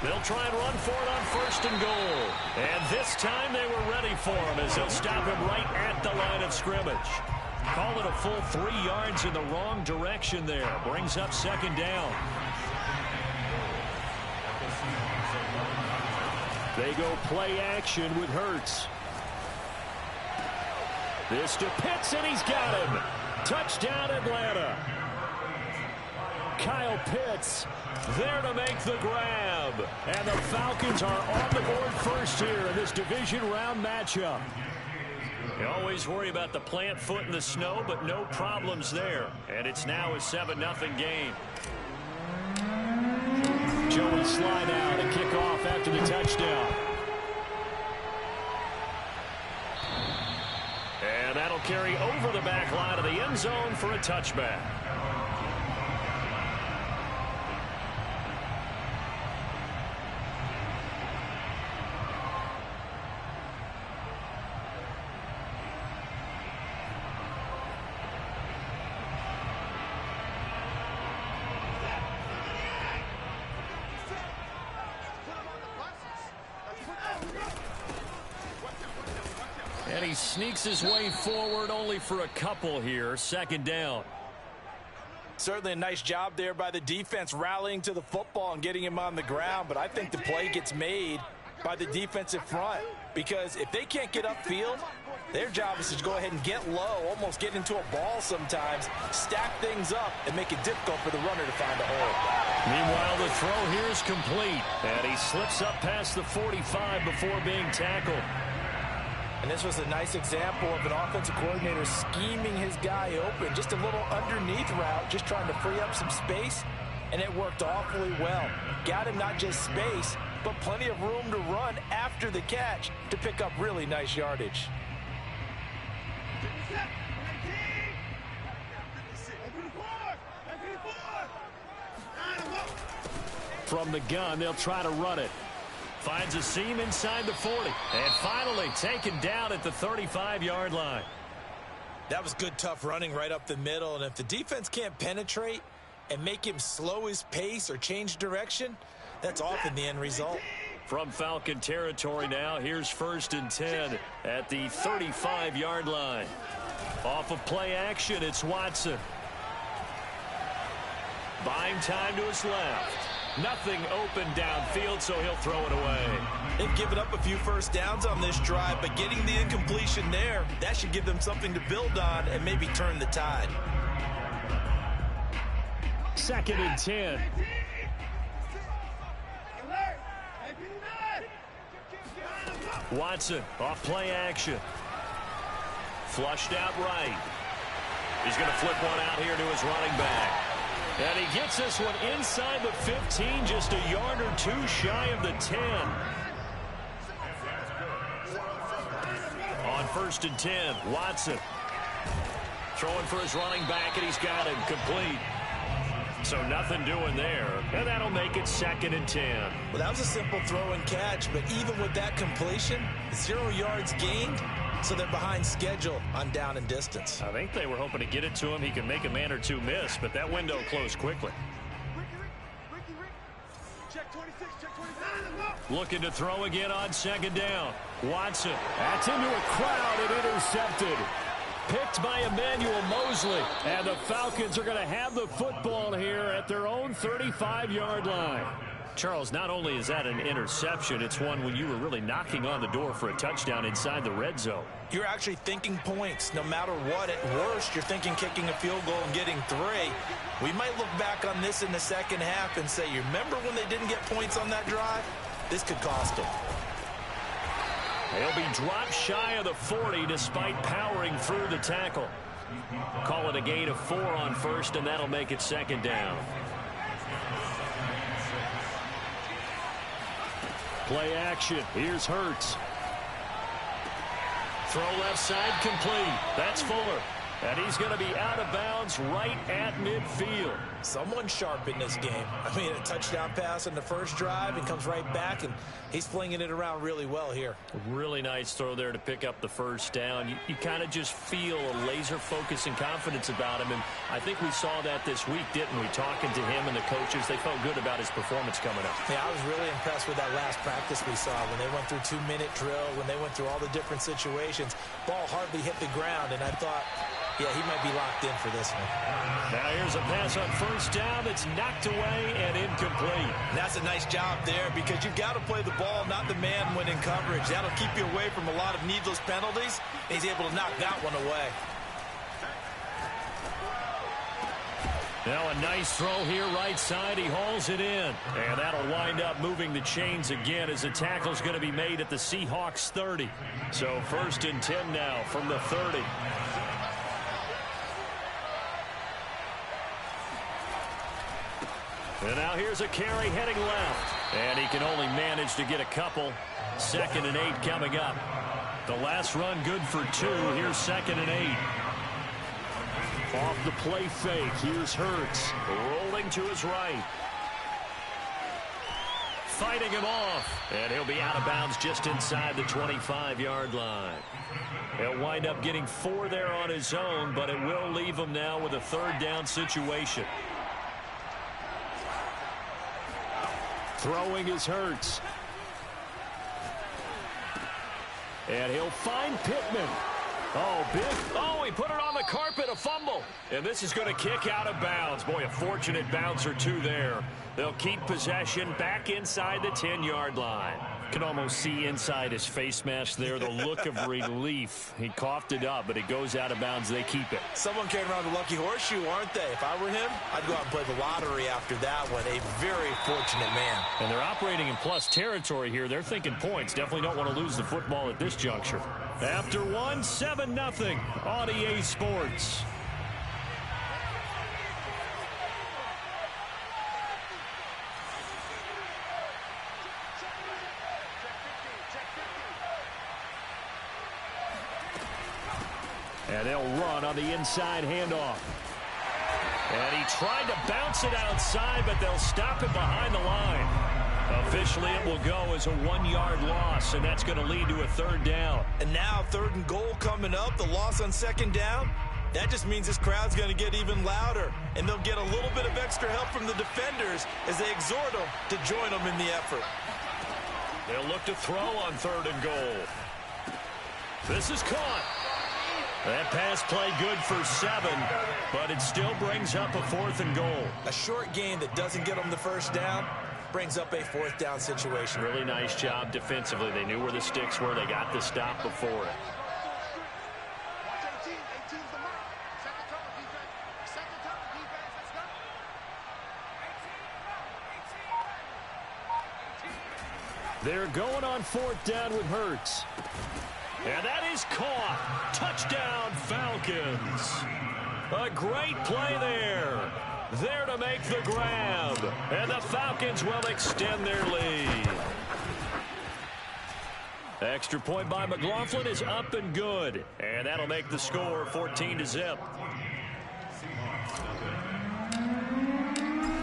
They'll try and run for it on first and goal. And this time they were ready for him as they'll stop him right at the line of scrimmage. Call it a full 3 yards in the wrong direction there. Brings up second down. They go play action with Hurts. This to Pitts, and he's got him. Touchdown, Atlanta. Kyle Pitts there to make the grab. And the Falcons are on the board first here in this division round matchup. You always worry about the plant foot in the snow, but no problems there. And it's now a 7-0 game. Joey slide out and kick off after the touchdown. And that'll carry over the back line of the end zone for a touchback. And he sneaks his way forward only for a couple here. Second down. Certainly a nice job there by the defense rallying to the football and getting him on the ground. But I think the play gets made by the defensive front, because if they can't get upfield, their job is to go ahead and get low, almost get into a ball sometimes, stack things up, and make it difficult for the runner to find a hole. Meanwhile, the throw here is complete. And he slips up past the 45 before being tackled. And this was a nice example of an offensive coordinator scheming his guy open. Just a little underneath route, just trying to free up some space, and it worked awfully well. Got him not just space, but plenty of room to run after the catch to pick up really nice yardage. From the gun, they'll try to run it. Finds a seam inside the 40. And finally taken down at the 35-yard line. That was good, tough running right up the middle. And if the defense can't penetrate and make him slow his pace or change direction, that's often the end result. From Falcon territory now, here's 1st and 10 at the 35-yard line. Off of play action, it's Watson. Buying time to his left. Nothing open downfield, so he'll throw it away. They've given up a few first downs on this drive, but getting the incompletion there, that should give them something to build on and maybe turn the tide. 2nd and 10. Watson off play action. Flushed out right. He's going to flip one out here to his running back. And he gets this one inside the 15, just a yard or two shy of the 10. On 1st and 10, Watson throwing for his running back, and he's got him complete. So nothing doing there, and that'll make it 2nd and 10. Well, that was a simple throw and catch, but even with that completion, 0 yards gained, so they're behind schedule on down and distance. I think they were hoping to get it to him. He can make a man or two miss, but that window closed quickly. Check 26, check 27. Looking to throw again on 2nd down. Watson. That's into a crowd and intercepted. Picked by Emmanuel Mosley. And the Falcons are going to have the football here at their own 35-yard line. Charles, not only is that an interception, it's one when you were really knocking on the door for a touchdown inside the red zone. You're actually thinking points. No matter what, at worst, you're thinking kicking a field goal and getting 3. We might look back on this in the second half and say, you remember when they didn't get points on that drive? This could cost them. They'll be dropped shy of the 40 despite powering through the tackle. Call it a gain of 4 on 1st, and that'll make it 2nd down. Play action. Here's Hurts. Throw left side complete. That's Fuller. And he's going to be out of bounds right at midfield. Someone sharp in this game. I mean, a touchdown pass on the first drive and comes right back, and he's flinging it around really well here. Really nice throw there to pick up the first down. You kind of just feel a laser focus and confidence about him, and I think we saw that this week, didn't we? Talking to him and the coaches, they felt good about his performance coming up. Yeah, I was really impressed with that last practice we saw when they went through 2-minute drill, when they went through all the different situations. Ball hardly hit the ground, and I thought, yeah, he might be locked in for this one. Now here's a pass on first down that's knocked away and incomplete. And that's a nice job there because you've got to play the ball, not the man when in coverage. That'll keep you away from a lot of needless penalties. And he's able to knock that one away. Now a nice throw here right side. He hauls it in. And that'll wind up moving the chains again as the tackle's going to be made at the Seahawks 30. So 1st and 10 now from the 30. And now here's a carry heading left. And he can only manage to get a couple. 2nd and 8 coming up. The last run good for 2. Here's 2nd and 8. Off the play fake. Here's Hurts. Rolling to his right. Fighting him off. And he'll be out of bounds just inside the 25-yard line. He'll wind up getting 4 there on his own, but it will leave him now with a 3rd down situation. Throwing is Hurts. And he'll find Pittman. Oh, big. Oh, he put it on the carpet, a fumble. And this is going to kick out of bounds. Boy, a fortunate bounce or two there. They'll keep possession back inside the 10-yard line. Can almost see inside his face mask there the look of relief. He coughed it up, but it goes out of bounds. They keep it. Someone came around the lucky horseshoe, aren't they? If I were him, I'd go out and play the lottery after that one. A very fortunate man. And they're operating in plus territory here. They're thinking points. Definitely don't want to lose the football at this juncture. After one, 7-0 on EA Sports. And they'll run on the inside handoff. And he tried to bounce it outside, but they'll stop it behind the line. Officially, it will go as a 1-yard loss, and that's going to lead to a 3rd down. And now 3rd and goal coming up, the loss on 2nd down. That just means this crowd's going to get even louder, and they'll get a little bit of extra help from the defenders as they exhort them to join them in the effort. They'll look to throw on 3rd and goal. This is caught. That pass play good for 7, but it still brings up a 4th and goal. A short game that doesn't get them the first down brings up a 4th down situation. Really nice job defensively. They knew where the sticks were. They got the stop before it. Watch 18. 18's the mark. Second cover defense. Second cover defense. Let's go. 18. They're going on 4th down with Hurts. And that is caught. Touchdown, Falcons. A great play there. There to make the grab. And the Falcons will extend their lead. Extra point by McLaughlin is up and good. And that'll make the score 14-0.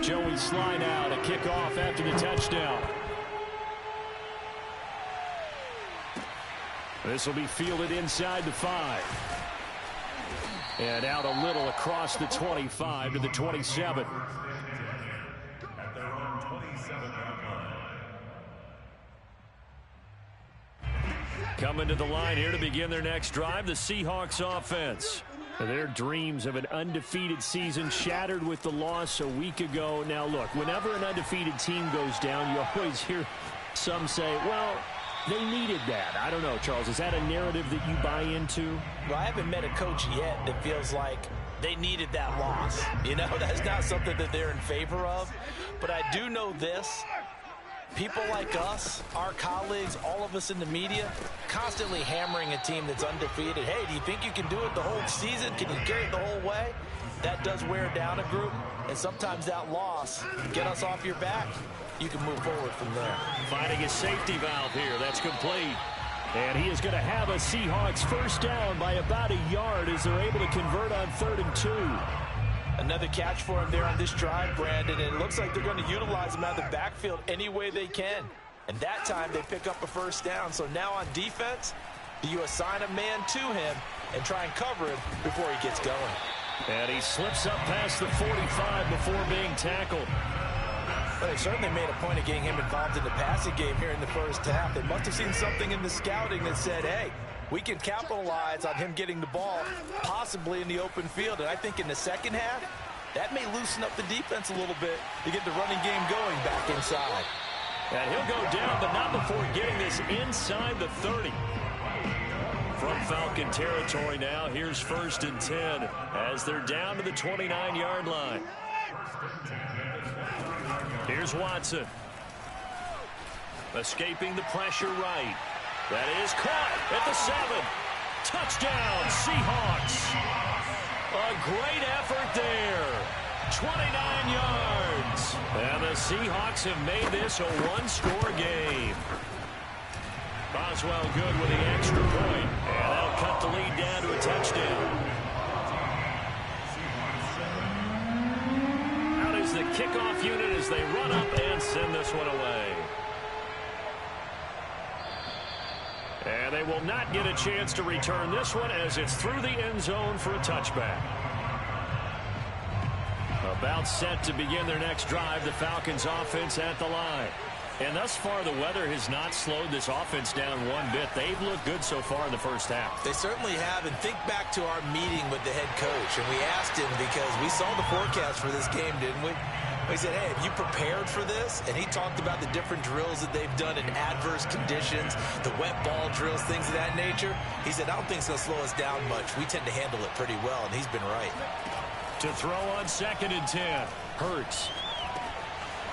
Joey Sly now to kick off after the touchdown. This will be fielded inside the 5. And out a little across the 25 to the 27. At their own 27-yard line. Coming to the line here to begin their next drive, the Seahawks offense. Their dreams of an undefeated season shattered with the loss a week ago. Now, look, whenever an undefeated team goes down, you always hear some say, well, they needed that. I don't know, Charles. Is that a narrative that you buy into? Well, I haven't met a coach yet that feels like they needed that loss. You know, that's not something that they're in favor of. But I do know this. People like us, our colleagues, all of us in the media, constantly hammering a team that's undefeated. Hey, do you think you can do it the whole season? Can you carry it the whole way? That does wear down a group. And sometimes that loss, get us off your back, you can move forward from there. Finding a safety valve here. That's complete. And he is going to have a Seahawks first down by about a yard as they're able to convert on 3rd and 2. Another catch for him there on this drive, Brandon, and it looks like they're going to utilize him out of the backfield any way they can. And that time they pick up a first down. So now on defense, do you assign a man to him and try and cover him before he gets going? And he slips up past the 45 before being tackled. Well, they certainly made a point of getting him involved in the passing game here in the first half. They must have seen something in the scouting that said, hey, we can capitalize on him getting the ball, possibly in the open field. And I think in the second half, that may loosen up the defense a little bit to get the running game going back inside. And he'll go down, but not before getting this inside the 30. From Falcon territory now, here's 1st and 10 as they're down to the 29-yard line. Here's Watson. Escaping the pressure right. That is caught at the 7. Touchdown, Seahawks. A great effort there. 29 yards. And the Seahawks have made this a one-score game. Boswell good with the extra point. And they'll cut the lead down to a touchdown. Out is the kickoff unit as they run up and send this one away. And they will not get a chance to return this one as it's through the end zone for a touchback. About set to begin their next drive, the Falcons offense at the line. And thus far, the weather has not slowed this offense down one bit. They've looked good so far in the first half. They certainly have. And think back to our meeting with the head coach. And we asked him because we saw the forecast for this game, didn't we? We said, hey, have you prepared for this? And he talked about the different drills that they've done in adverse conditions, the wet ball drills, things of that nature. He said, I don't think it's going to slow us down much. We tend to handle it pretty well, and he's been right. To throw on 2nd and 10. Hurts.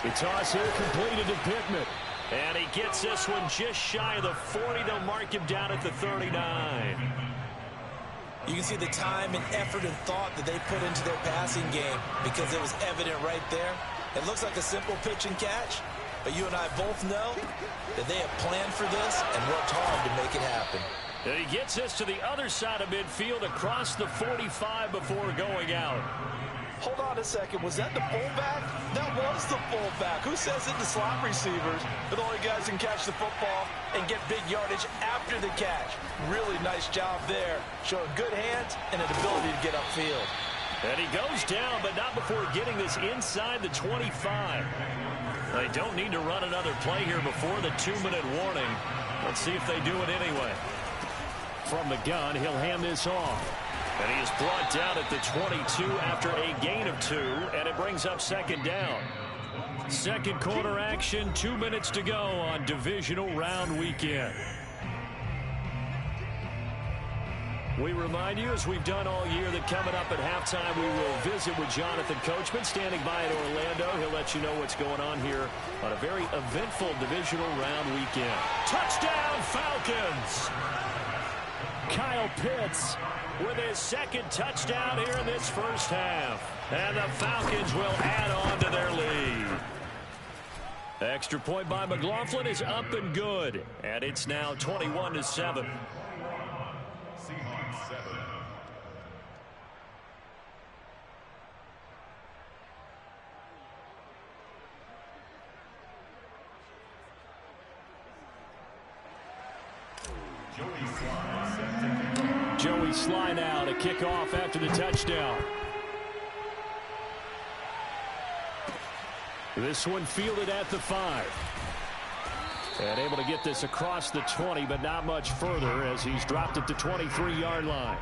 The toss here completed to Pittman. And he gets this one just shy of the 40. They'll mark him down at the 39. You can see the time and effort and thought that they put into their passing game because it was evident right there. It looks like a simple pitch and catch, but you and I both know that they have planned for this and worked hard to make it happen. And he gets this to the other side of midfield across the 45 before going out. Hold on a second. Was that the fullback? That was the fullback. Who says it to slot receivers that only guys can catch the football and get big yardage after the catch? Really nice job there, showing good hands and an ability to get upfield. And he goes down, but not before getting this inside the 25. They don't need to run another play here before the 2-minute warning. Let's see if they do it anyway. From the gun, he'll hand this off. And he is brought down at the 22 after a gain of 2, and it brings up second down. Second quarter action, 2 minutes to go on divisional round weekend. We remind you, as we've done all year, that coming up at halftime, we will visit with Jonathan Coachman, standing by in Orlando. He'll let you know what's going on here on a very eventful divisional round weekend. Touchdown, Falcons! Kyle Pitts with his second touchdown here in this first half. And the Falcons will add on to their lead. Extra point by McLaughlin is up and good. And it's now 21-7. Seahawks 7. Joey Sly now to kick off after the touchdown. This one fielded at the 5. And able to get this across the 20, but not much further as he's dropped at the 23-yard line.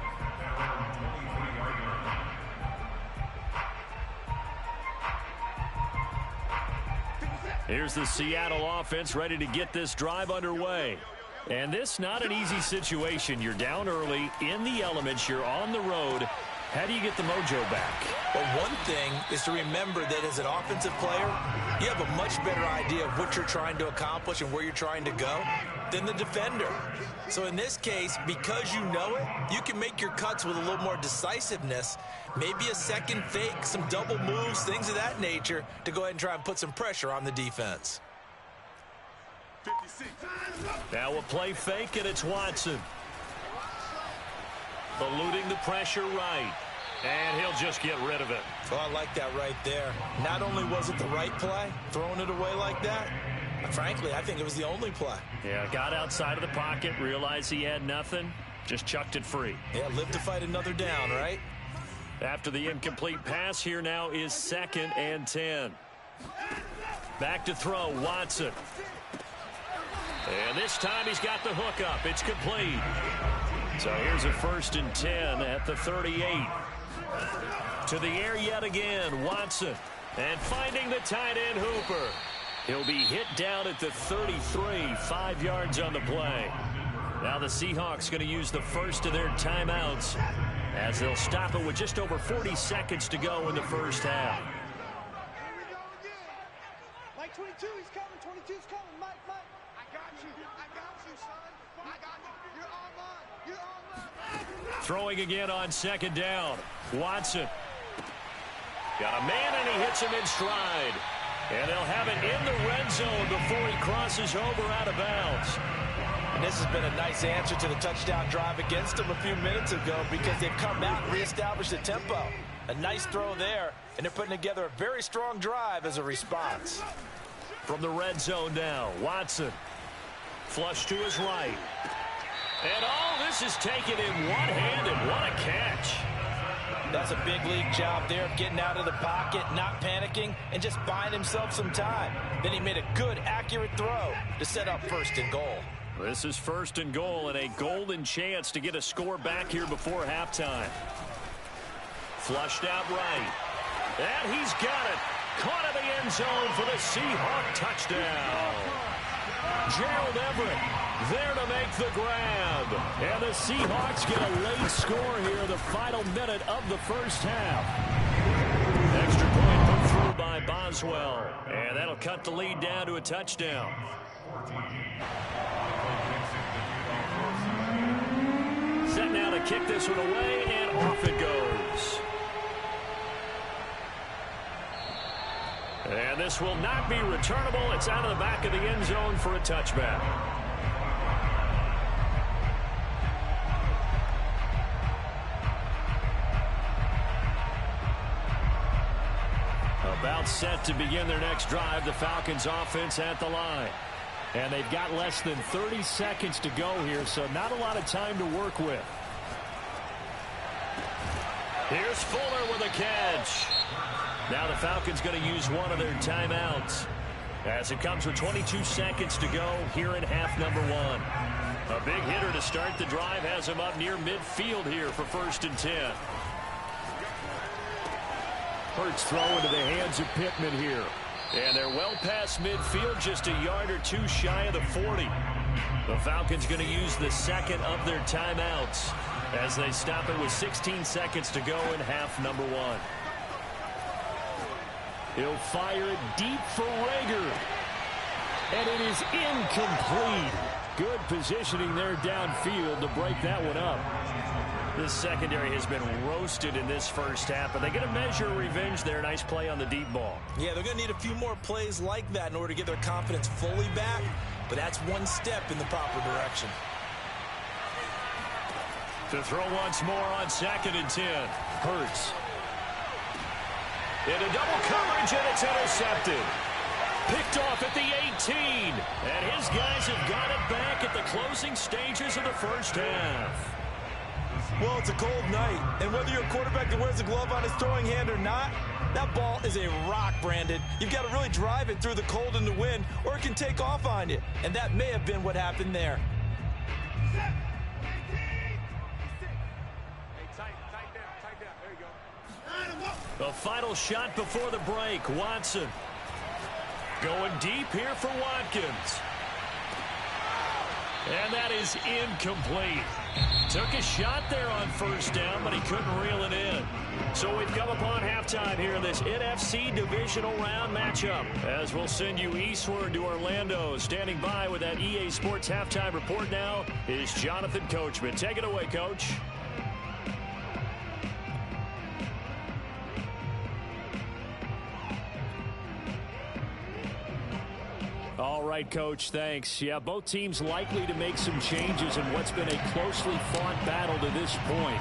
Here's the Seattle offense ready to get this drive underway. And this not an easy situation. You're down early, in the elements, you're on the road. How do you get the mojo back? Well, one thing is to remember that as an offensive player, you have a much better idea of what you're trying to accomplish and where you're trying to go than the defender. So in this case, because you know it, you can make your cuts with a little more decisiveness, maybe a second fake, some double moves, things of that nature, to go ahead and try and put some pressure on the defense. 56. Now a play fake, and it's Watson. Eluding the pressure right. And he'll just get rid of it. Oh, I like that right there. Not only was it the right play, throwing it away like that, frankly, I think it was the only play. Yeah, got outside of the pocket, realized he had nothing, just chucked it free. Yeah, live to fight another down, right? After the incomplete pass, here now is 2nd and 10. Back to throw, Watson. And this time he's got the hook up. It's complete. So here's a 1st and 10 at the 38. To the air yet again, Watson. And finding the tight end, Hooper. He'll be hit down at the 33, 5 yards on the play. Now the Seahawks going to use the first of their timeouts as they'll stop it with just over 40 seconds to go in the first half. Here we go again. Mike 22, he's coming. 22's coming. Mike. I got you, son. I got you. You're online. Throwing again on 2nd down. Watson. Got a man, and he hits him in stride. And they'll have it in the red zone before he crosses over out of bounds. And this has been a nice answer to the touchdown drive against them a few minutes ago because they've come out and reestablished the tempo. A nice throw there, and they're putting together a very strong drive as a response. From the red zone now, Watson. Flush to his right. And all this is taken in one-handed. What a catch. That's a big league job there of getting out of the pocket, not panicking, and just buying himself some time. Then he made a good, accurate throw to set up 1st and goal. This is 1st and goal and a golden chance to get a score back here before halftime. Flushed out right. And he's got it. Caught in the end zone for the Seahawk touchdown. Gerald Everett there to make the grab. And the Seahawks get a late score here in the final minute of the first half. Extra point put through by Boswell. And that'll cut the lead down to a touchdown. Set now to kick this one away, and off it goes. And this will not be returnable. It's out of the back of the end zone for a touchback. About set to begin their next drive, the Falcons offense at the line. And they've got less than 30 seconds to go here, so not a lot of time to work with. Here's Fuller with a catch. Now the Falcons going to use one of their timeouts as it comes with 22 seconds to go here in half number one. A big hitter to start the drive has him up near midfield here for 1st and 10. Hurts throw into the hands of Pittman here. And they're well past midfield, just a yard or two shy of the 40. The Falcons going to use the second of their timeouts as they stop it with 16 seconds to go in half number one. He'll fire it deep for Rager. And it is incomplete. Good positioning there downfield to break that one up. This secondary has been roasted in this first half, but they get a measure of revenge there. Nice play on the deep ball. Yeah, they're going to need a few more plays like that in order to get their confidence fully back, but that's one step in the proper direction. To throw once more on 2nd and 10. Hurts. Into double coverage, and it's intercepted. Picked off at the 18. And his guys have got it back at the closing stages of the first half. Well, it's a cold night, and whether you're a quarterback that wears a glove on his throwing hand or not, that ball is a rock, Brandon. You've got to really drive it through the cold and the wind, or it can take off on you. And that may have been what happened there. The final shot before the break. Watson going deep here for Watkins. And that is incomplete. Took a shot there on 1st down, but he couldn't reel it in. So we've come upon halftime here in this NFC divisional round matchup. As we'll send you eastward to Orlando. Standing by with that EA Sports halftime report now is Jonathan Coachman. Take it away, Coach. All right, Coach, thanks. Yeah, both teams likely to make some changes in what's been a closely fought battle to this point.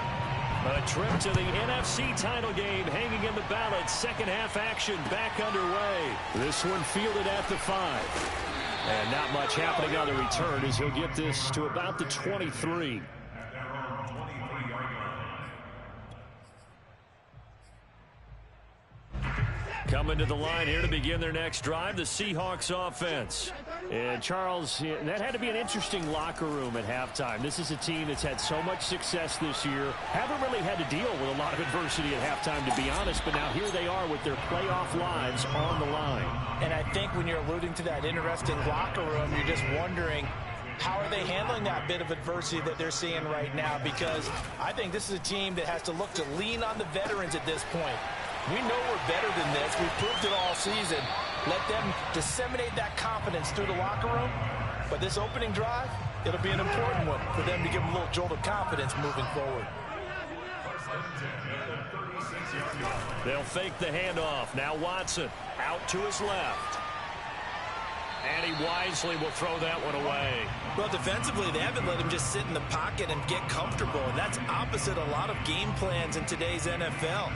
A trip to the NFC title game hanging in the balance. Second half action back underway. This one fielded at the 5. And not much happening on the return as he'll get this to about the 23. Coming to the line here to begin their next drive, the Seahawks offense. And Charles, that had to be an interesting locker room at halftime. This is a team that's had so much success this year. Haven't really had to deal with a lot of adversity at halftime, to be honest. But now here they are with their playoff lives on the line. And I think when you're alluding to that interesting locker room, you're just wondering, how are they handling that bit of adversity that they're seeing right now? Because I think this is a team that has to look to lean on the veterans at this point. We know we're better than this. We've proved it all season. Let them disseminate that confidence through the locker room. But this opening drive, it'll be an important one for them to give them a little jolt of confidence moving forward. They'll fake the handoff. Now Watson out to his left. And he wisely will throw that one away. Well, defensively, they haven't let him just sit in the pocket and get comfortable. And that's opposite a lot of game plans in today's NFL.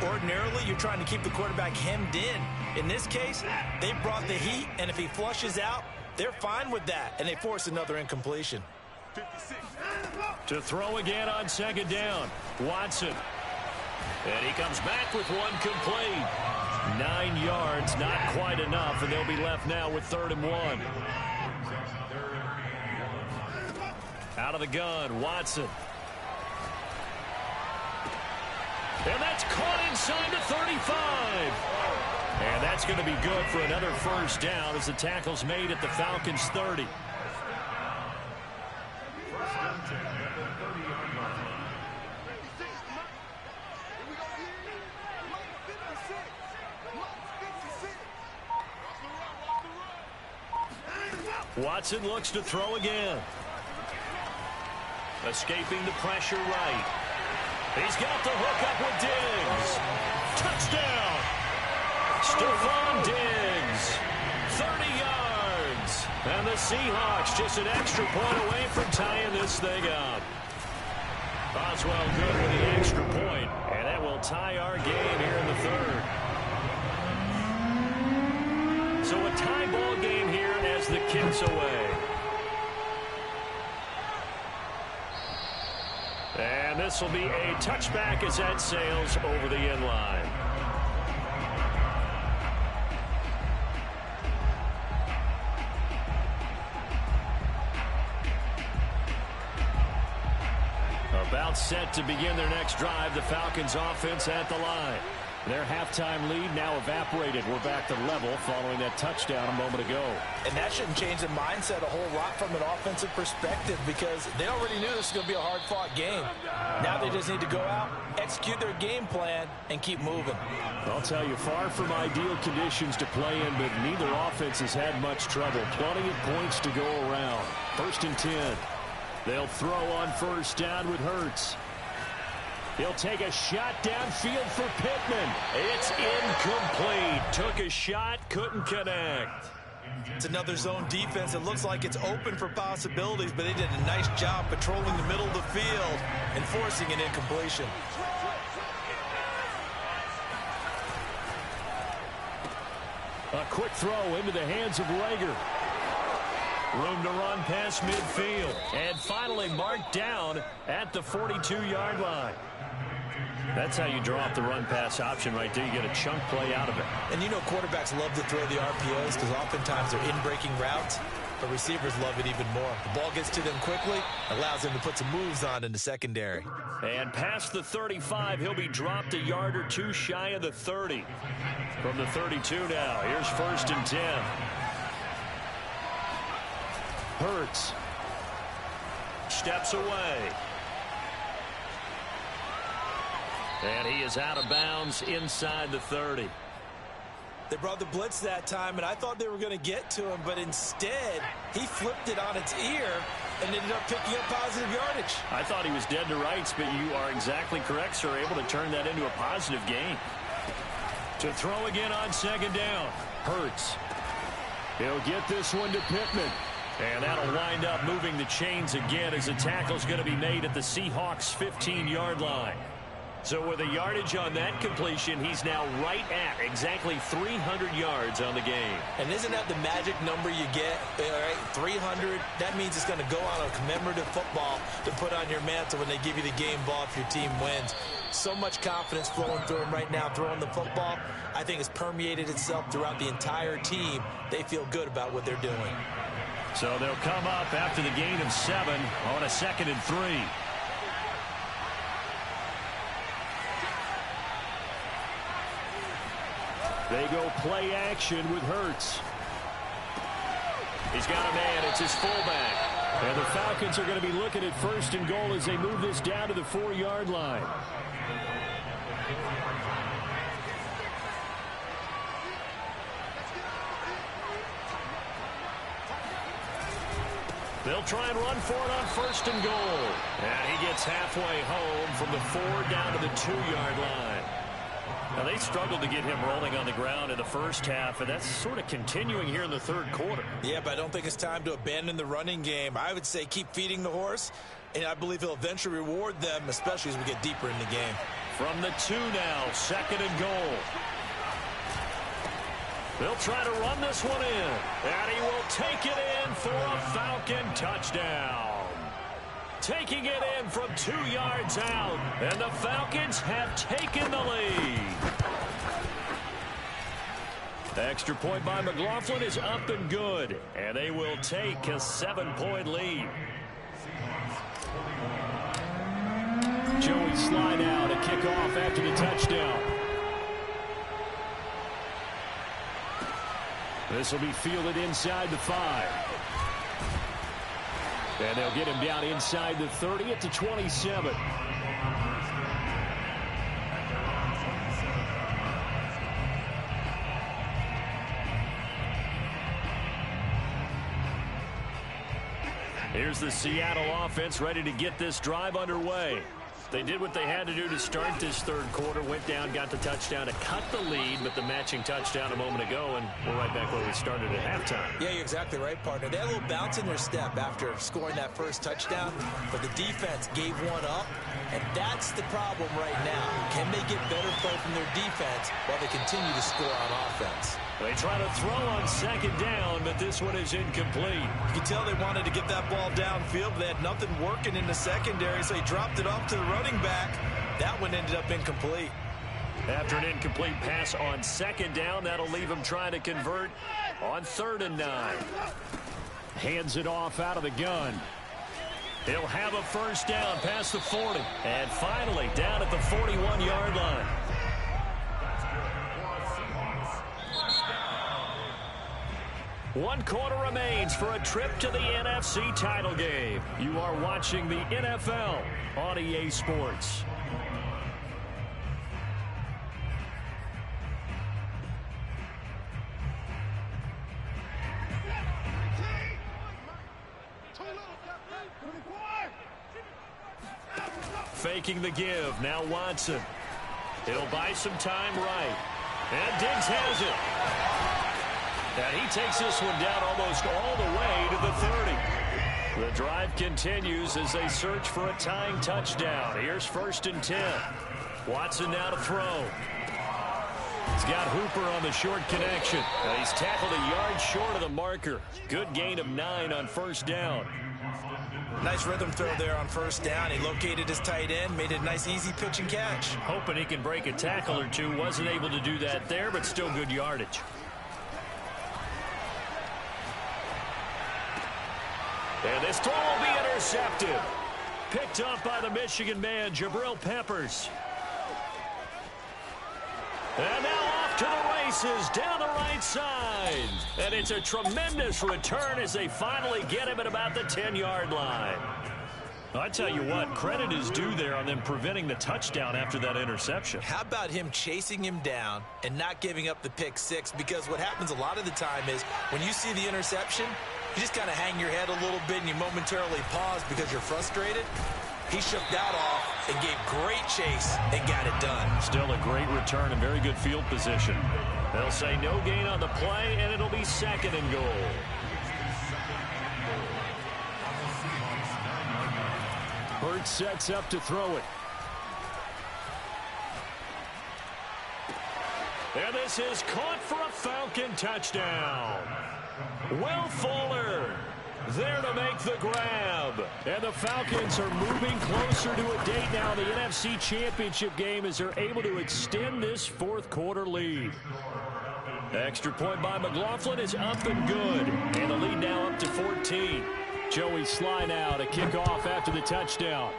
Ordinarily, you're trying to keep the quarterback hemmed in. In this case, they brought the heat, and if he flushes out, they're fine with that, and they force another incompletion. To throw again on 2nd down, Watson. And he comes back with one complete. 9 yards, not quite enough, and they'll be left now with 3rd and 1. Out of the gun, Watson. And that's caught inside the 35. And that's going to be good for another 1st down as the tackle's made at the Falcons' 30. Watson looks to throw again. Escaping the pressure right. He's got the hook up with Diggs. Touchdown! Stephon Diggs. 30 yards. And the Seahawks just an extra point away from tying this thing up. Boswell good with the extra point, and that will tie our game here in the 3rd. So a tie ball game here as the kick's away. And And this will be a touchback as that sails over the end line. About set to begin their next drive, the Falcons offense at the line. Their halftime lead now evaporated. We're back to level following that touchdown a moment ago. And that shouldn't change the mindset a whole lot from an offensive perspective because they already knew this was going to be a hard-fought game. Now they just need to go out, execute their game plan, and keep moving. I'll tell you, far from ideal conditions to play in, but neither offense has had much trouble. Plenty of points to go around. 1st and 10. They'll throw on first down with Hurts. He'll take a shot downfield for Pittman. It's incomplete. Took a shot, couldn't connect. It's another zone defense. It looks like it's open for possibilities, but they did a nice job patrolling the middle of the field and forcing an incompletion. A quick throw into the hands of Rager. Room to run past midfield. And finally marked down at the 42-yard line. That's how you draw up the run-pass option right there. You get a chunk play out of it. And you know quarterbacks love to throw the RPOs because oftentimes they're in-breaking routes, but receivers love it even more. The ball gets to them quickly, allows them to put some moves on in the secondary. And past the 35, he'll be dropped a yard or two shy of the 30. From the 32 now, here's 1st and 10. Hurts steps away. And he is out of bounds inside the 30. They brought the blitz that time, and I thought they were going to get to him, but instead, he flipped it on its ear and ended up picking up positive yardage. I thought he was dead to rights, but you are exactly correct, sir. Able to turn that into a positive gain. To throw again on 2nd down. Hurts. He'll get this one to Pittman. And that'll wind up moving the chains again as the tackle's going to be made at the Seahawks' 15-yard line. So with a yardage on that completion, he's now right at exactly 300 yards on the game. And isn't that the magic number you get? All right, 300. That means it's going to go on a commemorative football to put on your mantle when they give you the game ball if your team wins. So much confidence flowing through him right now throwing the football. I think it's permeated itself throughout the entire team. They feel good about what they're doing. So they'll come up after the gain of 7 on a 2nd and 3. They go play action with Hurts. He's got a man. It's his fullback. And the Falcons are going to be looking at 1st and goal as they move this down to the 4-yard line. They'll try and run for it on 1st and goal. And he gets halfway home from the 4 down to the 2-yard line. Now, they struggled to get him rolling on the ground in the first half, and that's sort of continuing here in the 3rd quarter. Yeah, but I don't think it's time to abandon the running game. I would say keep feeding the horse, and I believe he'll eventually reward them, especially as we get deeper in the game. From the 2 now, 2nd and goal. They'll try to run this one in, and he will take it in for a Falcon touchdown. Taking it in from 2 yards out, and the Falcons have taken the lead. The extra point by McLaughlin is up and good, and they will take a 7-point lead. Joey slide out, a kickoff after the touchdown. This will be fielded inside the 5. And they'll get him down inside the 30 at the 27. Here's the Seattle offense ready to get this drive underway. They did what they had to do to start this 3rd quarter, went down, got the touchdown to cut the lead with the matching touchdown a moment ago, and we're right back where we started at halftime. Yeah, you're exactly right, partner. They had a little bounce in their step after scoring that first touchdown, but the defense gave one up, and that's That's the problem right now. Can they get better play from their defense while they continue to score on offense? They try to throw on second down, but this one is incomplete. You can tell they wanted to get that ball downfield, but they had nothing working in the secondary, so he dropped it off to the running back. That one ended up incomplete. After an incomplete pass on second down, that'll leave him trying to convert on 3rd and 9. Hands it off out of the gun. He'll have a first down past the 40. And finally down at the 41-yard line. One quarter remains for a trip to the NFC title game. You are watching the NFL on EA Sports. Faking the give. Now Watson. He'll buy some time right. And Diggs has it. And he takes this one down almost all the way to the 30. The drive continues as they search for a tying touchdown. Here's 1st and 10. Watson now to throw. He's got Hooper on the short connection. And he's tackled a yard short of the marker. Good gain of 9 on 1st down. Nice rhythm throw there on 1st down. He located his tight end, made it a nice easy pitch and catch. Hoping he can break a tackle or two. Wasn't able to do that there, but still good yardage. And this throw will be intercepted. Picked up by the Michigan man, Jabril Peppers. And now off to the races down the right side. And it's a tremendous return as they finally get him at about the 10-yard line. I tell you what, credit is due there on them preventing the touchdown after that interception. How about him chasing him down and not giving up the pick six? Because what happens a lot of the time is when you see the interception, you just kind of hang your head a little bit and you momentarily pause because you're frustrated. He shook that off and gave great chase and got it done. Still a great return and very good field position. They'll say no gain on the play, and it'll be 2nd and goal. Hurts sets up to throw it. And this is caught for a Falcon touchdown. Will Fuller there to make the grab. And the Falcons are moving closer to a date now in the NFC Championship game as they're able to extend this 4th quarter lead. Extra point by McLaughlin is up and good. And the lead now up to 14. Joey Sly now to kick off after the touchdown.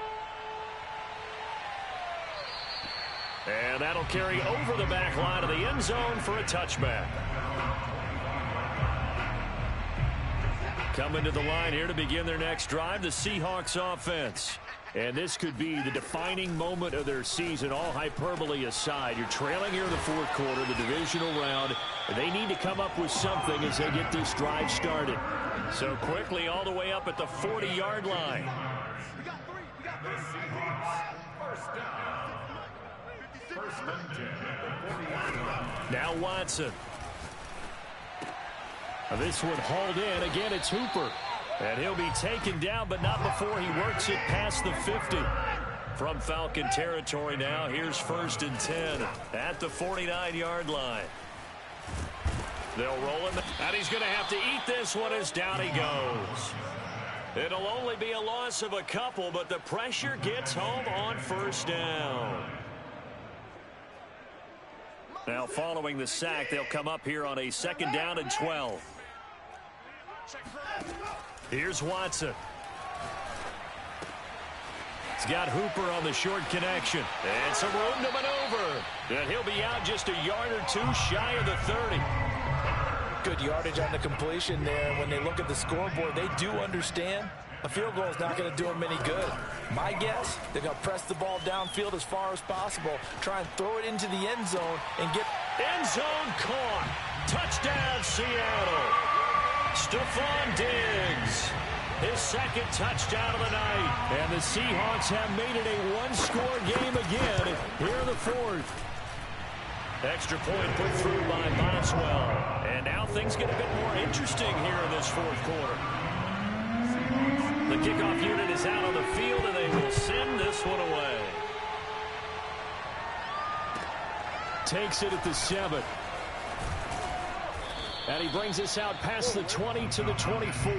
And that'll carry over the back line of the end zone for a touchback. Coming to the line here to begin their next drive, the Seahawks offense. And this could be the defining moment of their season, all hyperbole aside. You're trailing here in the 4th quarter, the divisional round. And they need to come up with something as they get this drive started. So quickly all the way up at the 40-yard line. Now Watson. This one hauled in. Again, it's Hooper. And he'll be taken down, but not before he works it past the 50. From Falcon territory now, here's 1st and 10 at the 49-yard line. They'll roll him, and he's going to have to eat this one as down he goes. It'll only be a loss of a couple, but the pressure gets home on 1st down. Now following the sack, they'll come up here on a 2nd down and 12. Here's Watson. He's got Hooper on the short connection. And some room to maneuver. And he'll be out just a yard or two shy of the 30. Good yardage on the completion there. When they look at the scoreboard, they do understand a field goal is not going to do them any good. My guess, they're going to press the ball downfield as far as possible, try and throw it into the end zone and get... End zone caught. Touchdown, Seattle. Stephon Diggs. His 2nd touchdown of the night. And the Seahawks have made it a one-score game again here in the 4th. Extra point put through by Boswell. And now things get a bit more interesting here in this 4th quarter. The kickoff unit is out on the field, and they will send this one away. takes it at the 7. And he brings us out past the 20 to the 24.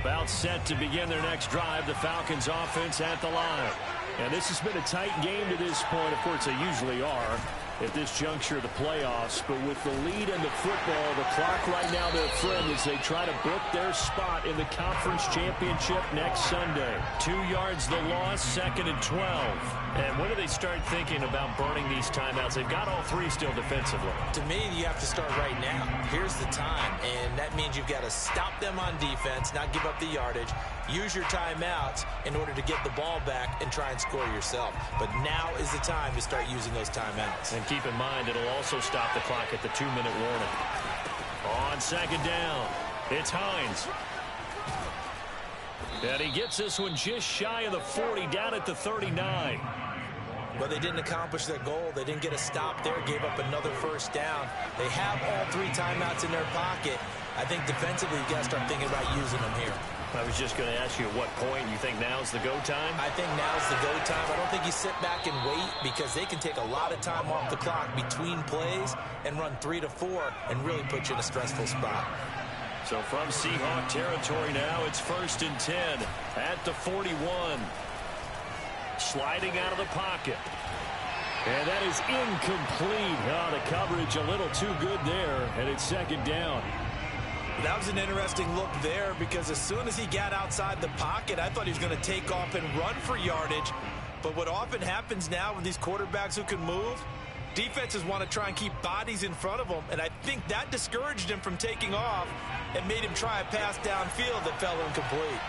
About set to begin their next drive, the Falcons offense at the line. And this has been a tight game to this point. Of course, they usually are at this juncture of the playoffs. But with the lead in the football, the clock right now, their friend, as they try to book their spot in the conference championship next Sunday. 2 yards the loss, 2nd and 12. And when do they start thinking about burning these timeouts? They've got all 3 still defensively. To me, you have to start right now. Here's the time, and that means you've got to stop them on defense, not give up the yardage, use your timeouts in order to get the ball back and try and score yourself. But now is the time to start using those timeouts. And keep in mind, it'll also stop the clock at the 2-minute warning. On 2nd down, it's Hines. And he gets this one just shy of the 40, down at the 39. But they didn't accomplish their goal. They didn't get a stop there, gave up another 1st down. They have all 3 timeouts in their pocket. I think defensively, you've got to start thinking about using them here. I was just going to ask you at what point you think now's the go time? I think now's the go time. I don't think you sit back and wait, because they can take a lot of time off the clock between plays and run 3 to 4 and really put you in a stressful spot. So from Seahawk territory now, it's 1st and 10 at the 41. Sliding out of the pocket. And that is incomplete. Oh, the coverage a little too good there, and it's 2nd down. That was an interesting look there, because as soon as he got outside the pocket, I thought he was going to take off and run for yardage. But what often happens now with these quarterbacks who can move, defenses want to try and keep bodies in front of them, and I think that discouraged him from taking off and made him try a pass downfield that fell incomplete.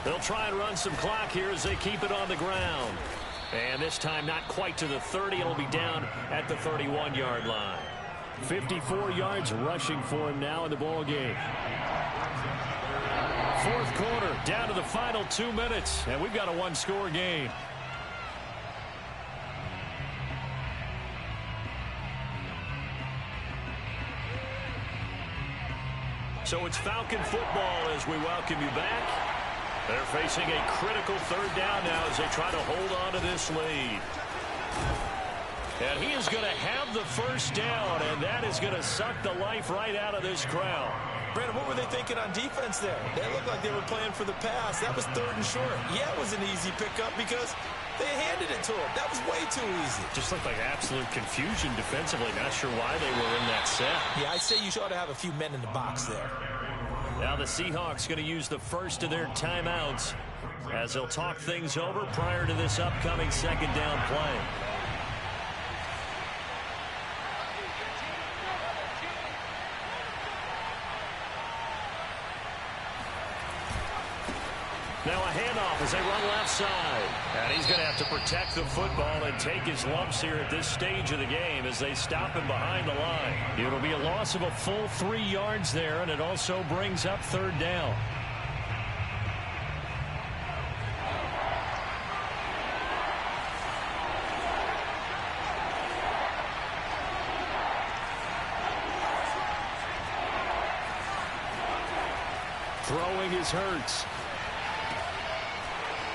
They'll try and run some clock here as they keep it on the ground. And this time not quite to the 30. It'll be down at the 31-yard line. 54 yards rushing for him now in the ball game. 4th quarter, down to the final 2 minutes. And we've got a 1-score game. So it's Falcon football as we welcome you back. They're facing a critical 3rd down now as they try to hold on to this lead. And he is going to have the 1st down, and that is going to suck the life right out of this crowd. Brandon, what were they thinking on defense there? They looked like they were playing for the pass. That was 3rd and short. Yeah, it was an easy pickup because they handed it to him. That was way too easy. Just looked like absolute confusion defensively. Not sure why they were in that set. Yeah, I'd say you ought to have a few men in the box there. Now the Seahawks going to use the first of their timeouts as they'll talk things over prior to this upcoming 2nd down play. Now a handoff as they run left side. And he's going to have to protect the football and take his lumps here at this stage of the game as they stop him behind the line. It'll be a loss of a full 3 yards there, and it also brings up 3rd down. Throwing is Hurts.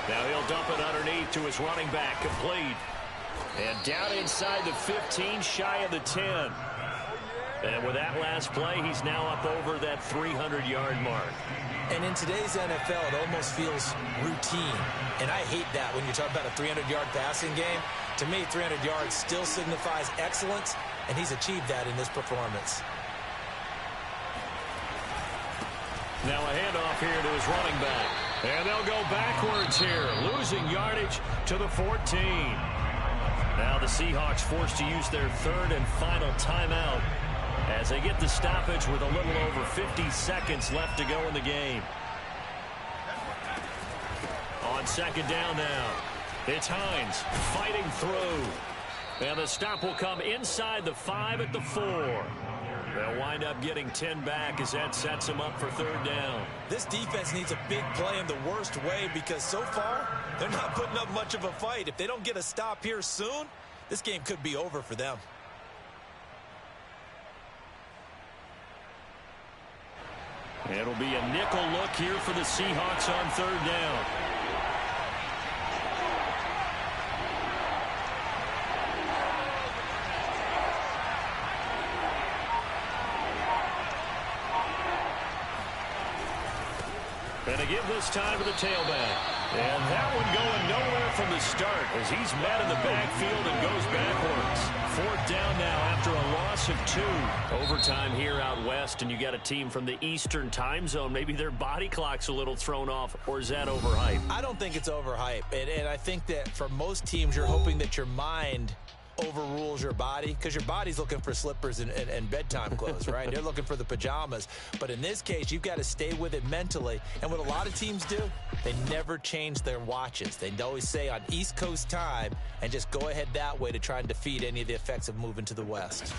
Now he'll dump it underneath to his running back, complete. And down inside the 15, shy of the 10. And with that last play, he's now up over that 300-yard mark. And in today's NFL, it almost feels routine. And I hate that when you talk about a 300-yard passing game. To me, 300 yards still signifies excellence, and he's achieved that in this performance. Now a handoff here to his running back. And they'll go backwards here, losing yardage to the 14. Now the Seahawks forced to use their 3rd and final timeout as they get the stoppage with a little over 50 seconds left to go in the game. On 2nd down now, it's Hines fighting through. And the stop will come inside the 5 at the 4. They'll wind up getting 10 back as that sets them up for 3rd down. This defense needs a big play in the worst way because so far, they're not putting up much of a fight. If they don't get a stop here soon, this game could be over for them. It'll be a nickel look here for the Seahawks on third down. And again this time to the tailback. And that one going nowhere from the start as he's met in the backfield and goes backwards. Fourth down now after a loss of 2. Overtime here out west, and you got a team from the Eastern time zone. Maybe their body clock's a little thrown off, or is that overhyped? I don't think it's overhyped. And I think that for most teams, you're hoping that your mind overrules your body because your body's looking for slippers and bedtime clothes, right? They're looking for the pajamas. But in this case, you've got to stay with it mentally. And what a lot of teams do, they never change their watches. They always say on East Coast time and just go ahead that way to try and defeat any of the effects of moving to the West.